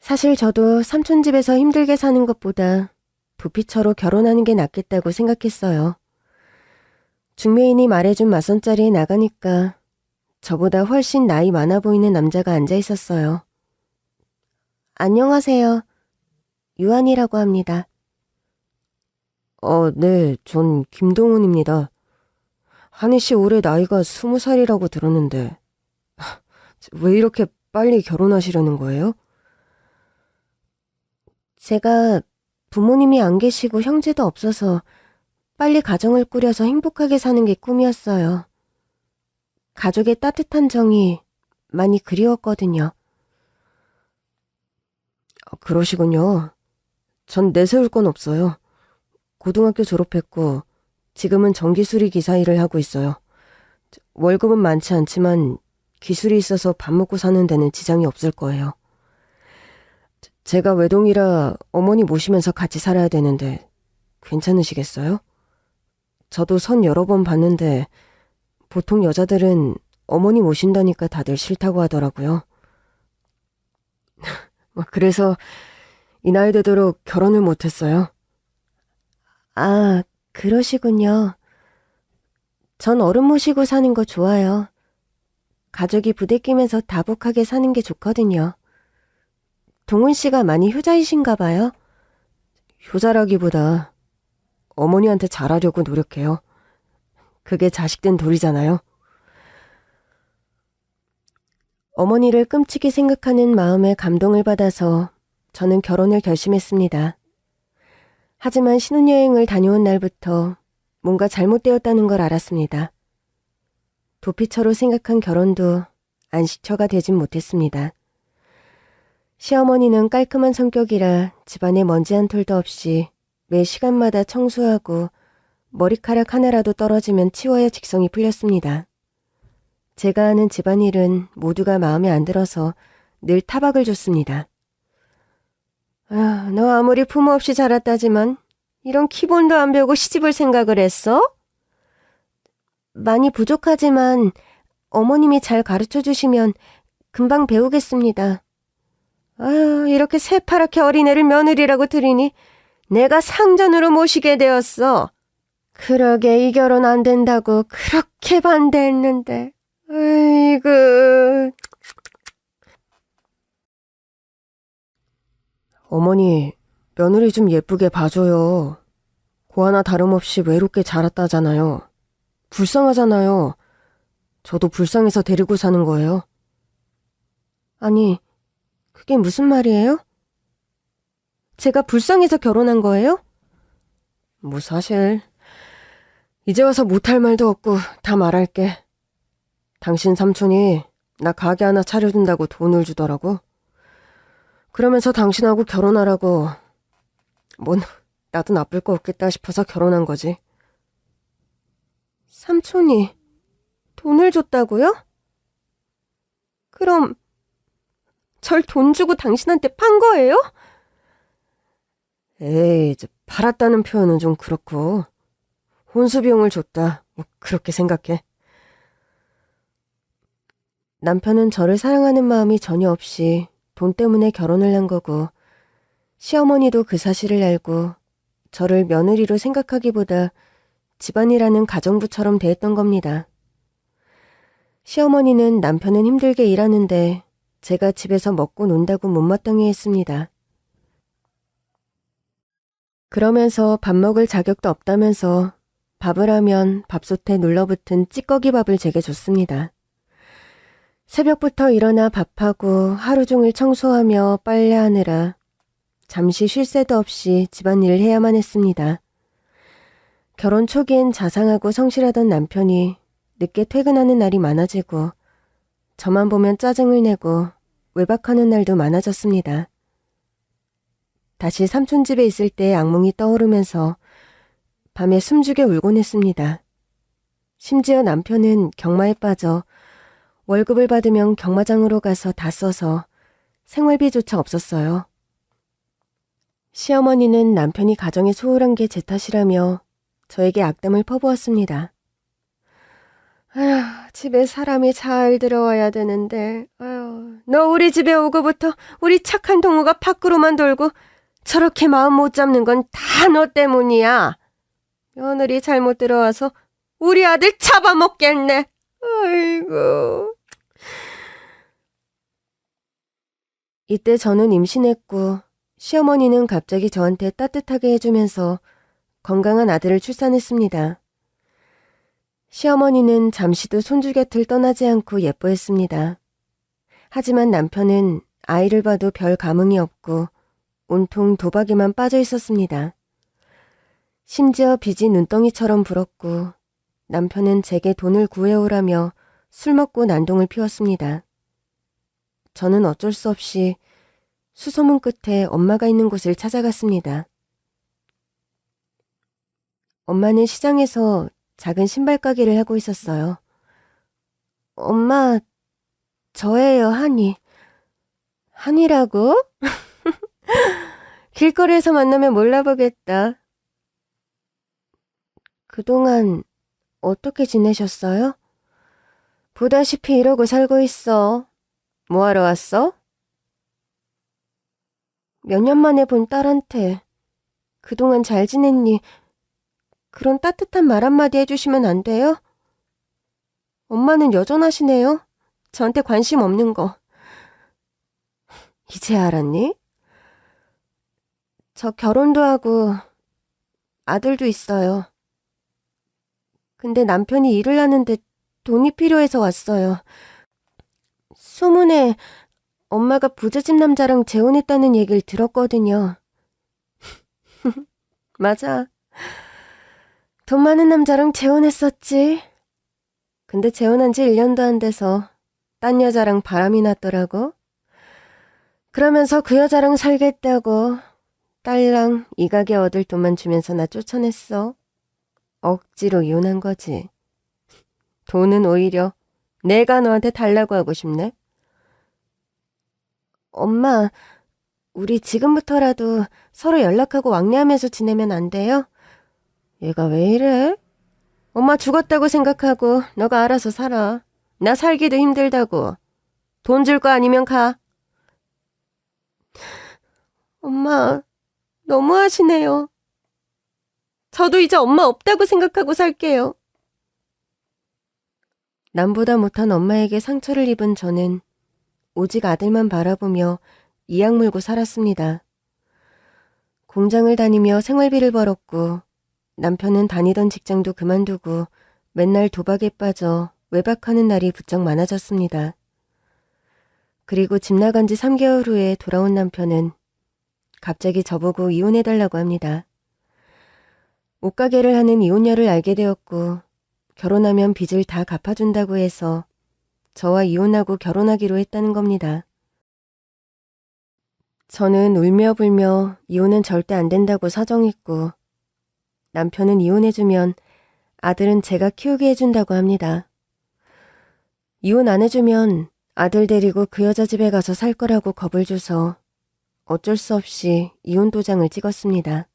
사실 저도 삼촌 집에서 힘들게 사는 것보다 도피처로 결혼하는 게 낫겠다고 생각했어요. 중매인이 말해준 맞선자리에 나가니까 저보다 훨씬 나이 많아 보이는 남자가 앉아 있었어요. 안녕하세요. 유한이라고 합니다. 네, 전 김동훈입니다. 한희 씨 올해 나이가 20살이라고 들었는데 왜 이렇게 빨리 결혼하시려는 거예요? 제가 부모님이 안 계시고 형제도 없어서 빨리 가정을 꾸려서 행복하게 사는 게 꿈이었어요. 가족의 따뜻한 정이 많이 그리웠거든요. 그러시군요. 전 내세울 건 없어요. 고등학교 졸업했고 지금은 전기수리 기사 일을 하고 있어요. 월급은 많지 않지만 기술이 있어서 밥 먹고 사는 데는 지장이 없을 거예요. 제가 외동이라 어머니 모시면서 같이 살아야 되는데 괜찮으시겠어요? 저도 선 여러 번 봤는데 보통 여자들은 어머니 모신다니까 다들 싫다고 하더라고요. 그래서 이 나이 되도록 결혼을 못했어요. 아, 그러시군요. 전 어른 모시고 사는 거 좋아요. 가족이 부대끼면서 다복하게 사는 게 좋거든요. 동훈 씨가 많이 효자이신가 봐요. 효자라기보다 어머니한테 잘하려고 노력해요. 그게 자식된 도리잖아요. 어머니를 끔찍이 생각하는 마음에 감동을 받아서 저는 결혼을 결심했습니다. 하지만 신혼여행을 다녀온 날부터 뭔가 잘못되었다는 걸 알았습니다. 도피처로 생각한 결혼도 안식처가 되진 못했습니다. 시어머니는 깔끔한 성격이라 집안에 먼지 한 톨도 없이 매 시간마다 청소하고 머리카락 하나라도 떨어지면 치워야 직성이 풀렸습니다. 제가 하는 집안일은 모두가 마음에 안 들어서 늘 타박을 줬습니다. 너 아무리 부모 없이 자랐다지만 이런 기본도 안 배우고 시집을 생각을 했어? 많이 부족하지만 어머님이 잘 가르쳐 주시면 금방 배우겠습니다. 이렇게 새파랗게 어린애를 며느리라고 들이니 내가 상전으로 모시게 되었어. 그러게 이 결혼 안 된다고 그렇게 반대했는데. 아이고. 어머니, 며느리 좀 예쁘게 봐줘요. 고하나 다름없이 외롭게 자랐다잖아요. 불쌍하잖아요. 저도 불쌍해서 데리고 사는 거예요. 아니, 그게 무슨 말이에요? 제가 불쌍해서 결혼한 거예요? 사실 이제 와서 못할 말도 없고 다 말할게. 당신 삼촌이 나 가게 하나 차려준다고 돈을 주더라고. 그러면서 당신하고 결혼하라고. 나도 나쁠 거 없겠다 싶어서 결혼한 거지. 삼촌이 돈을 줬다고요? 그럼 절 돈 주고 당신한테 판 거예요? 에이, 팔았다는 표현은 좀 그렇고 혼수 비용을 줬다. 그렇게 생각해. 남편은 저를 사랑하는 마음이 전혀 없이 돈 때문에 결혼을 한 거고 시어머니도 그 사실을 알고 저를 며느리로 생각하기보다 집안이라는 가정부처럼 대했던 겁니다. 시어머니는 남편은 힘들게 일하는데 제가 집에서 먹고 논다고 못마땅해 했습니다. 그러면서 밥 먹을 자격도 없다면서 밥을 하면 밥솥에 눌러붙은 찌꺼기 밥을 제게 줬습니다. 새벽부터 일어나 밥하고 하루 종일 청소하며 빨래하느라 잠시 쉴 새도 없이 집안일을 해야만 했습니다. 결혼 초기엔 자상하고 성실하던 남편이 늦게 퇴근하는 날이 많아지고 저만 보면 짜증을 내고 외박하는 날도 많아졌습니다. 다시 삼촌 집에 있을 때의 악몽이 떠오르면서 밤에 숨죽여 울곤 했습니다. 심지어 남편은 경마에 빠져 월급을 받으면 경마장으로 가서 다 써서 생활비조차 없었어요. 시어머니는 남편이 가정에 소홀한 게 제 탓이라며 저에게 악담을 퍼부었습니다. 아휴, 집에 사람이 잘 들어와야 되는데, 아휴, 너 우리 집에 오고부터 우리 착한 동우가 밖으로만 돌고 저렇게 마음 못 잡는 건 다 너 때문이야. 며느리 잘못 들어와서 우리 아들 잡아먹겠네. 아이고. 이때 저는 임신했고 시어머니는 갑자기 저한테 따뜻하게 해주면서 건강한 아들을 출산했습니다. 시어머니는 잠시도 손주 곁을 떠나지 않고 예뻐했습니다. 하지만 남편은 아이를 봐도 별 감흥이 없고 온통 도박에만 빠져 있었습니다. 심지어 빚이 눈덩이처럼 불었고 남편은 제게 돈을 구해오라며 술 먹고 난동을 피웠습니다. 저는 어쩔 수 없이 수소문 끝에 엄마가 있는 곳을 찾아갔습니다. 엄마는 시장에서 작은 신발 가게를 하고 있었어요. 엄마, 저예요, 한이. 한이라고? 길거리에서 만나면 몰라보겠다. 그동안 어떻게 지내셨어요? 보다시피 이러고 살고 있어. 뭐하러 왔어? 몇 년 만에 본 딸한테 그동안 잘 지냈니? 그런 따뜻한 말 한마디 해주시면 안 돼요? 엄마는 여전하시네요. 저한테 관심 없는 거. 이제 알았니? 저 결혼도 하고 아들도 있어요. 근데 남편이 일을 하는데 돈이 필요해서 왔어요. 소문에 엄마가 부잣집 남자랑 재혼했다는 얘기를 들었거든요. 맞아. 돈 많은 남자랑 재혼했었지. 근데 재혼한 지 1년도 안 돼서 딴 여자랑 바람이 났더라고. 그러면서 그 여자랑 살겠다고 딸랑 이 가게 얻을 돈만 주면서 나 쫓아냈어. 억지로 이혼한 거지. 돈은 오히려 내가 너한테 달라고 하고 싶네. 엄마, 우리 지금부터라도 서로 연락하고 왕래하면서 지내면 안 돼요? 얘가 왜 이래? 엄마 죽었다고 생각하고 너가 알아서 살아. 나 살기도 힘들다고. 돈 줄 거 아니면 가. 엄마, 너무하시네요. 저도 이제 엄마 없다고 생각하고 살게요. 남보다 못한 엄마에게 상처를 입은 저는 오직 아들만 바라보며 이악 물고 살았습니다. 공장을 다니며 생활비를 벌었고 남편은 다니던 직장도 그만두고 맨날 도박에 빠져 외박하는 날이 부쩍 많아졌습니다. 그리고 집 나간 지 3개월 후에 돌아온 남편은 갑자기 저보고 이혼해달라고 합니다. 옷가게를 하는 이혼녀를 알게 되었고 결혼하면 빚을 다 갚아준다고 해서 저와 이혼하고 결혼하기로 했다는 겁니다. 저는 울며 불며 이혼은 절대 안 된다고 사정했고 남편은 이혼해주면 아들은 제가 키우게 해준다고 합니다. 이혼 안 해주면 아들 데리고 그 여자 집에 가서 살 거라고 겁을 줘서 어쩔 수 없이 이혼 도장을 찍었습니다.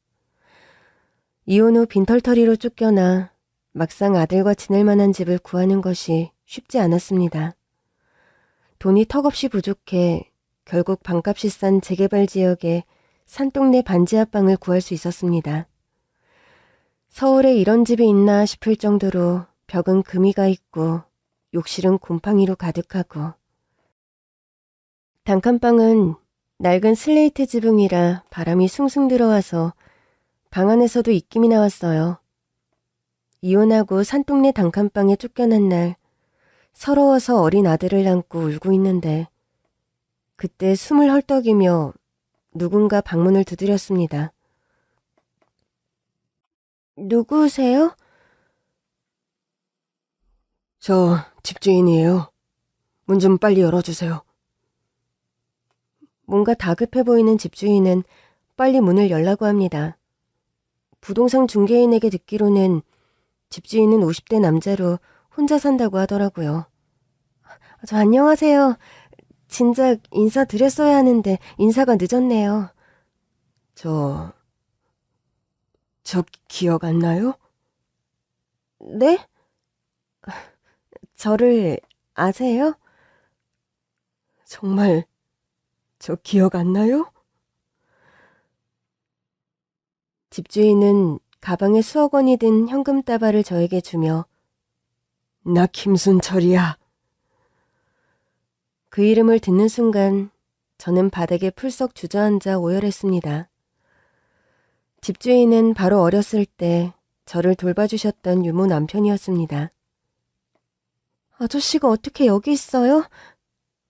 이혼 후 빈털터리로 쫓겨나 막상 아들과 지낼 만한 집을 구하는 것이 쉽지 않았습니다. 돈이 턱없이 부족해 결국 방값이 싼 재개발 지역에 산동네 반지하방을 구할 수 있었습니다. 서울에 이런 집이 있나 싶을 정도로 벽은 금이가 있고 욕실은 곰팡이로 가득하고 단칸방은 낡은 슬레이트 지붕이라 바람이 숭숭 들어와서 방 안에서도 입김이 나왔어요. 이혼하고 산동네 단칸방에 쫓겨난 날 서러워서 어린 아들을 안고 울고 있는데 그때 숨을 헐떡이며 누군가 방문을 두드렸습니다. 누구세요? 저 집주인이에요. 문 좀 빨리 열어주세요. 뭔가 다급해 보이는 집주인은 빨리 문을 열라고 합니다. 부동산 중개인에게 듣기로는 집주인은 50대 남자로 혼자 산다고 하더라고요. 안녕하세요. 진작 인사드렸어야 하는데 인사가 늦었네요. 저 기억 안 나요? 네? 저를 아세요? 정말 저 기억 안 나요? 집주인은 가방에 수억 원이 든 현금 다발을 저에게 주며 나 김순철이야. 그 이름을 듣는 순간 저는 바닥에 풀썩 주저앉아 오열했습니다. 집주인은 바로 어렸을 때 저를 돌봐주셨던 유모 남편이었습니다. 아저씨가 어떻게 여기 있어요?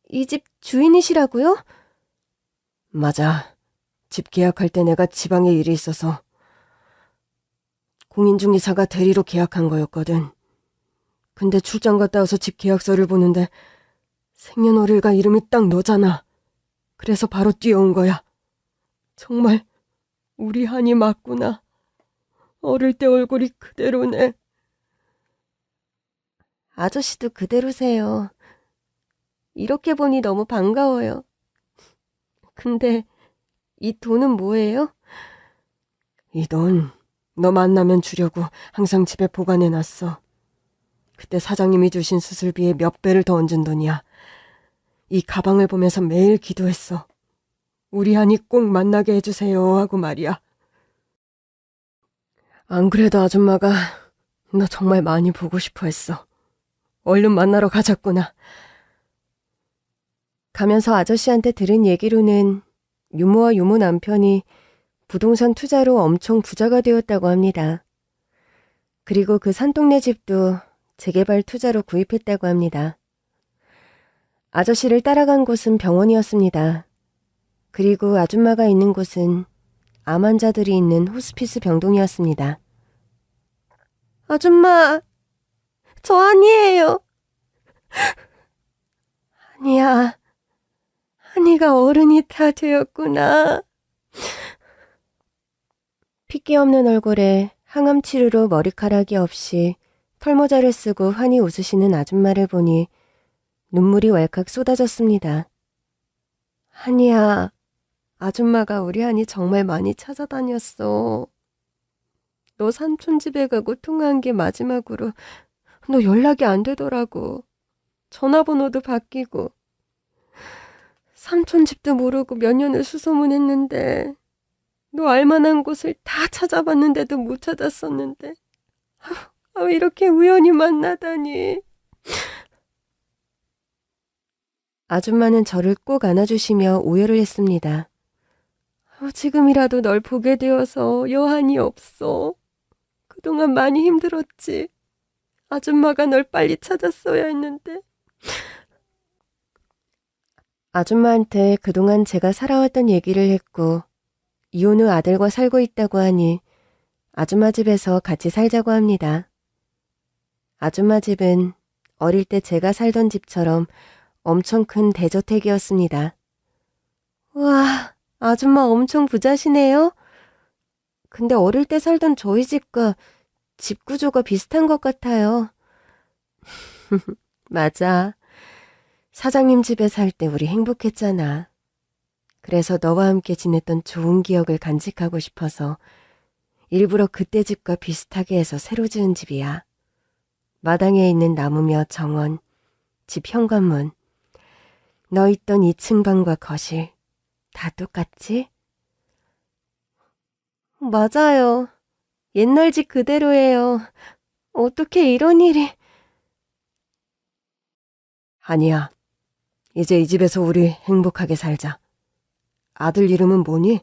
이 집 주인이시라고요? 맞아. 집 계약할 때 내가 지방에 일이 있어서 공인중개사가 대리로 계약한 거였거든. 근데 출장 갔다 와서 집 계약서를 보는데 생년월일과 이름이 딱 너잖아. 그래서 바로 뛰어온 거야. 정말 우리 한이 맞구나. 어릴 때 얼굴이 그대로네. 아저씨도 그대로세요. 이렇게 보니 너무 반가워요. 근데 이 돈은 뭐예요? 이 돈 너 만나면 주려고 항상 집에 보관해놨어. 그때 사장님이 주신 수술비에 몇 배를 더 얹은 돈이야. 이 가방을 보면서 매일 기도했어. 우리 한이 꼭 만나게 해주세요 하고 말이야. 안 그래도 아줌마가 너 정말 많이 보고 싶어 했어. 얼른 만나러 가자꾸나. 가면서 아저씨한테 들은 얘기로는 유모와 유모 남편이 부동산 투자로 엄청 부자가 되었다고 합니다. 그리고 그 산동네 집도 재개발 투자로 구입했다고 합니다. 아저씨를 따라간 곳은 병원이었습니다. 그리고 아줌마가 있는 곳은 암 환자들이 있는 호스피스 병동이었습니다. 아줌마, 저 아니에요. 아니야, 한이가 어른이 다 되었구나. 핏기 없는 얼굴에 항암 치료로 머리카락이 없이 털모자를 쓰고 환히 웃으시는 아줌마를 보니 눈물이 왈칵 쏟아졌습니다. 한이야, 아줌마가 우리 한이 정말 많이 찾아다녔어. 너 삼촌 집에 가고 통화한 게 마지막으로 너 연락이 안 되더라고. 전화번호도 바뀌고. 삼촌 집도 모르고 몇 년을 수소문했는데 너 알만한 곳을 다 찾아봤는데도 못 찾았었는데 이렇게 우연히 만나다니. 아줌마는 저를 꼭 안아주시며 오열을 했습니다. 지금이라도 널 보게 되어서 여한이 없어. 그동안 많이 힘들었지. 아줌마가 널 빨리 찾았어야 했는데. 아줌마한테 그동안 제가 살아왔던 얘기를 했고 이혼 후 아들과 살고 있다고 하니 아줌마 집에서 같이 살자고 합니다. 아줌마 집은 어릴 때 제가 살던 집처럼 엄청 큰 대저택이었습니다. 와, 아줌마 엄청 부자시네요. 근데 어릴 때 살던 저희 집과 집 구조가 비슷한 것 같아요. 맞아. 사장님 집에 살 때 우리 행복했잖아. 그래서 너와 함께 지냈던 좋은 기억을 간직하고 싶어서 일부러 그때 집과 비슷하게 해서 새로 지은 집이야. 마당에 있는 나무며 정원, 집 현관문, 너 있던 2층 방과 거실 다 똑같지? 맞아요. 옛날 집 그대로예요. 어떻게 이런 일이... 아니야. 이제 이 집에서 우리 행복하게 살자. 아들 이름은 뭐니?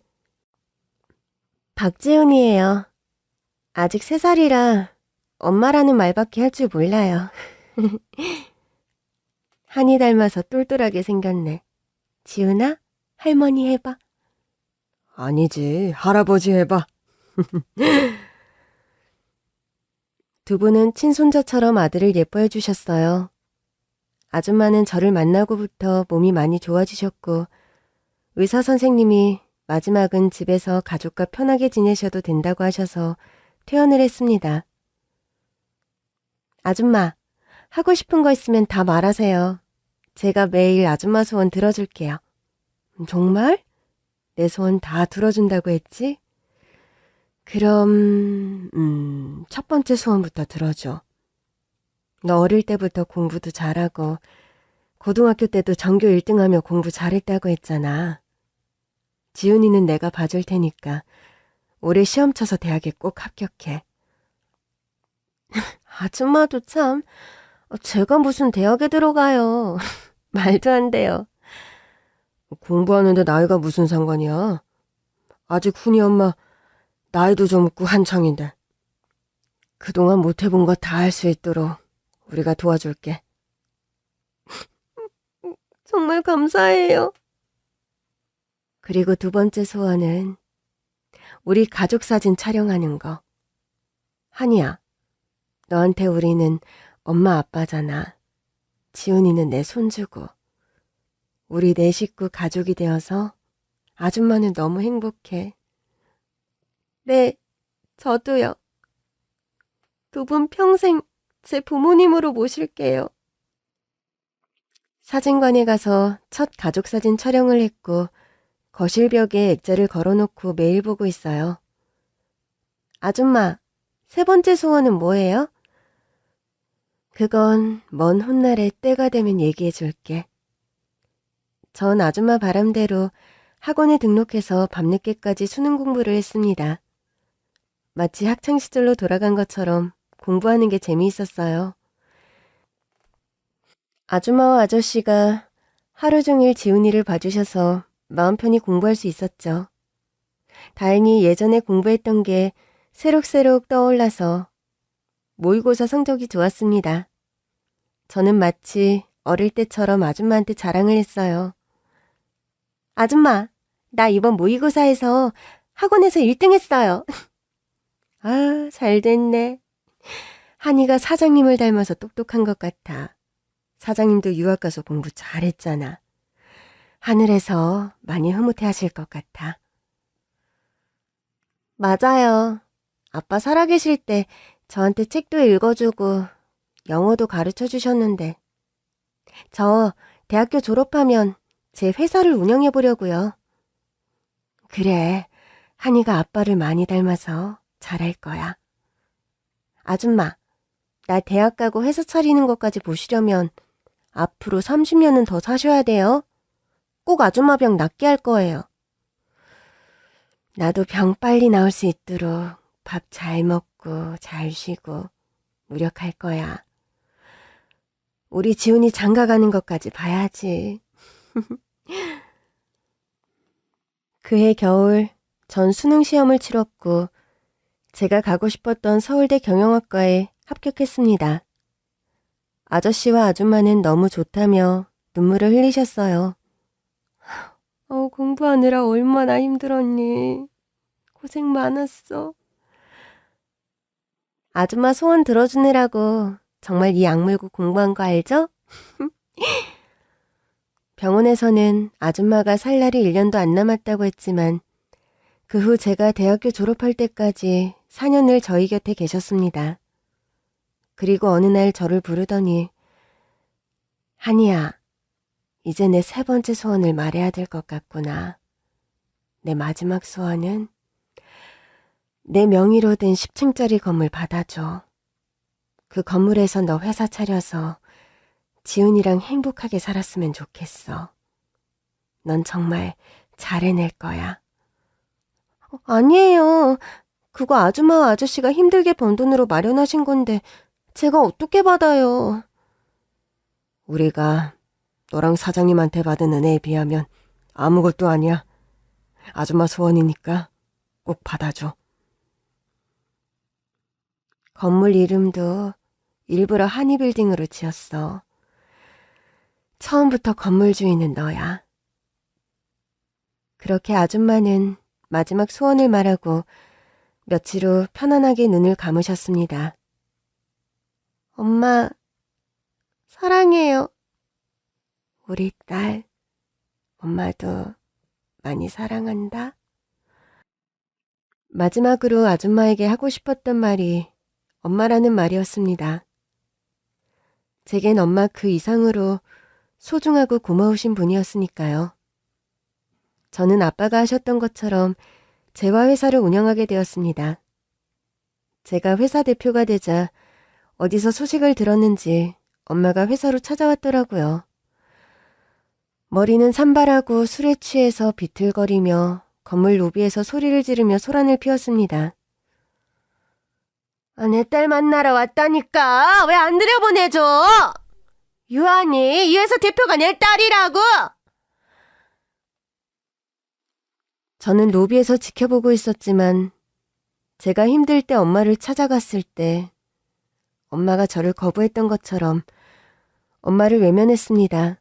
박지훈이에요. 아직 3살이라 엄마라는 말밖에 할 줄 몰라요. 한이 닮아서 똘똘하게 생겼네. 지훈아, 할머니 해봐. 아니지, 할아버지 해봐. 두 분은 친손자처럼 아들을 예뻐해 주셨어요. 아줌마는 저를 만나고부터 몸이 많이 좋아지셨고 의사 선생님이 마지막은 집에서 가족과 편하게 지내셔도 된다고 하셔서 퇴원을 했습니다. 아줌마, 하고 싶은 거 있으면 다 말하세요. 제가 매일 아줌마 소원 들어줄게요. 정말? 내 소원 다 들어준다고 했지? 그럼, 첫 번째 소원부터 들어줘. 너 어릴 때부터 공부도 잘하고 고등학교 때도 전교 1등하며 공부 잘했다고 했잖아. 지훈이는 내가 봐줄 테니까 올해 시험 쳐서 대학에 꼭 합격해. 아줌마도 참, 제가 무슨 대학에 들어가요. 말도 안 돼요. 공부하는데 나이가 무슨 상관이야? 아직 훈이 엄마 나이도 젊고 한창인데. 그동안 못해본 거 다 할 수 있도록 우리가 도와줄게. 정말 감사해요. 그리고 두 번째 소원은 우리 가족 사진 촬영하는 거. 한이야, 너한테 우리는 엄마 아빠잖아. 지훈이는 내 손주고. 우리 네 식구 가족이 되어서 아줌마는 너무 행복해. 네, 저도요. 두 분 평생 제 부모님으로 모실게요. 사진관에 가서 첫 가족사진 촬영을 했고 거실 벽에 액자를 걸어놓고 매일 보고 있어요. 아줌마, 세 번째 소원은 뭐예요? 그건 먼 훗날에 때가 되면 얘기해 줄게. 전 아줌마 바람대로 학원에 등록해서 밤늦게까지 수능 공부를 했습니다. 마치 학창시절로 돌아간 것처럼 공부하는 게 재미있었어요. 아줌마와 아저씨가 하루 종일 지훈이를 봐주셔서 마음 편히 공부할 수 있었죠. 다행히 예전에 공부했던 게 새록새록 떠올라서 모의고사 성적이 좋았습니다. 저는 마치 어릴 때처럼 아줌마한테 자랑을 했어요. 아줌마, 나 이번 모의고사에서 학원에서 1등 했어요. 아, 잘 됐네. 한이가 사장님을 닮아서 똑똑한 것 같아. 사장님도 유학 가서 공부 잘했잖아. 하늘에서 많이 흐뭇해 하실 것 같아. 맞아요. 아빠 살아계실 때 저한테 책도 읽어주고 영어도 가르쳐 주셨는데 저 대학교 졸업하면 제 회사를 운영해 보려고요. 그래, 한이가 아빠를 많이 닮아서 잘할 거야. 아줌마, 나 대학 가고 회사 차리는 것까지 보시려면 앞으로 30년은 더 사셔야 돼요. 꼭 아줌마 병 낫게 할 거예요. 나도 병 빨리 나을 수 있도록 밥 잘 먹고 잘 쉬고 노력할 거야. 우리 지훈이 장가 가는 것까지 봐야지. 그해 겨울 전 수능 시험을 치렀고 제가 가고 싶었던 서울대 경영학과에 합격했습니다. 아저씨와 아줌마는 너무 좋다며 눈물을 흘리셨어요. 공부하느라 얼마나 힘들었니. 고생 많았어. 아줌마 소원 들어주느라고 정말 이 악물고 공부한 거 알죠? 병원에서는 아줌마가 살 날이 1년도 안 남았다고 했지만 그 후 제가 대학교 졸업할 때까지 4년을 저희 곁에 계셨습니다. 그리고 어느 날 저를 부르더니 한이야, 이제 내 세 번째 소원을 말해야 될 것 같구나. 내 마지막 소원은 내 명의로 된 10층짜리 건물 받아줘. 그 건물에서 너 회사 차려서 지훈이랑 행복하게 살았으면 좋겠어. 넌 정말 잘 해낼 거야. 아니에요. 그거 아줌마와 아저씨가 힘들게 번 돈으로 마련하신 건데 제가 어떻게 받아요. 우리가 너랑 사장님한테 받은 은혜에 비하면 아무것도 아니야. 아줌마 소원이니까 꼭 받아줘. 건물 이름도 일부러 한이빌딩으로 지었어. 처음부터 건물 주인은 너야. 그렇게 아줌마는 마지막 소원을 말하고 며칠 후 편안하게 눈을 감으셨습니다. 엄마, 사랑해요. 우리 딸, 엄마도 많이 사랑한다. 마지막으로 아줌마에게 하고 싶었던 말이 엄마라는 말이었습니다. 제겐 엄마 그 이상으로 소중하고 고마우신 분이었으니까요. 저는 아빠가 하셨던 것처럼 재화회사를 운영하게 되었습니다. 제가 회사 대표가 되자 어디서 소식을 들었는지 엄마가 회사로 찾아왔더라고요. 머리는 산발하고 술에 취해서 비틀거리며 건물 로비에서 소리를 지르며 소란을 피웠습니다. 내 딸 만나러 왔다니까. 왜 안 들여보내줘? 유한이, 이 회사 대표가 내 딸이라고. 저는 로비에서 지켜보고 있었지만 제가 힘들 때 엄마를 찾아갔을 때 엄마가 저를 거부했던 것처럼 엄마를 외면했습니다.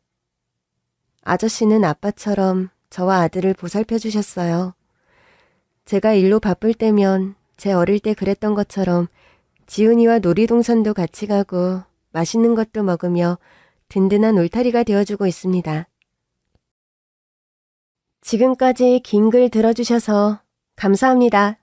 아저씨는 아빠처럼 저와 아들을 보살펴 주셨어요. 제가 일로 바쁠 때면 제 어릴 때 그랬던 것처럼 지훈이와 놀이동산도 같이 가고 맛있는 것도 먹으며 든든한 울타리가 되어주고 있습니다. 지금까지 긴 글 들어주셔서 감사합니다.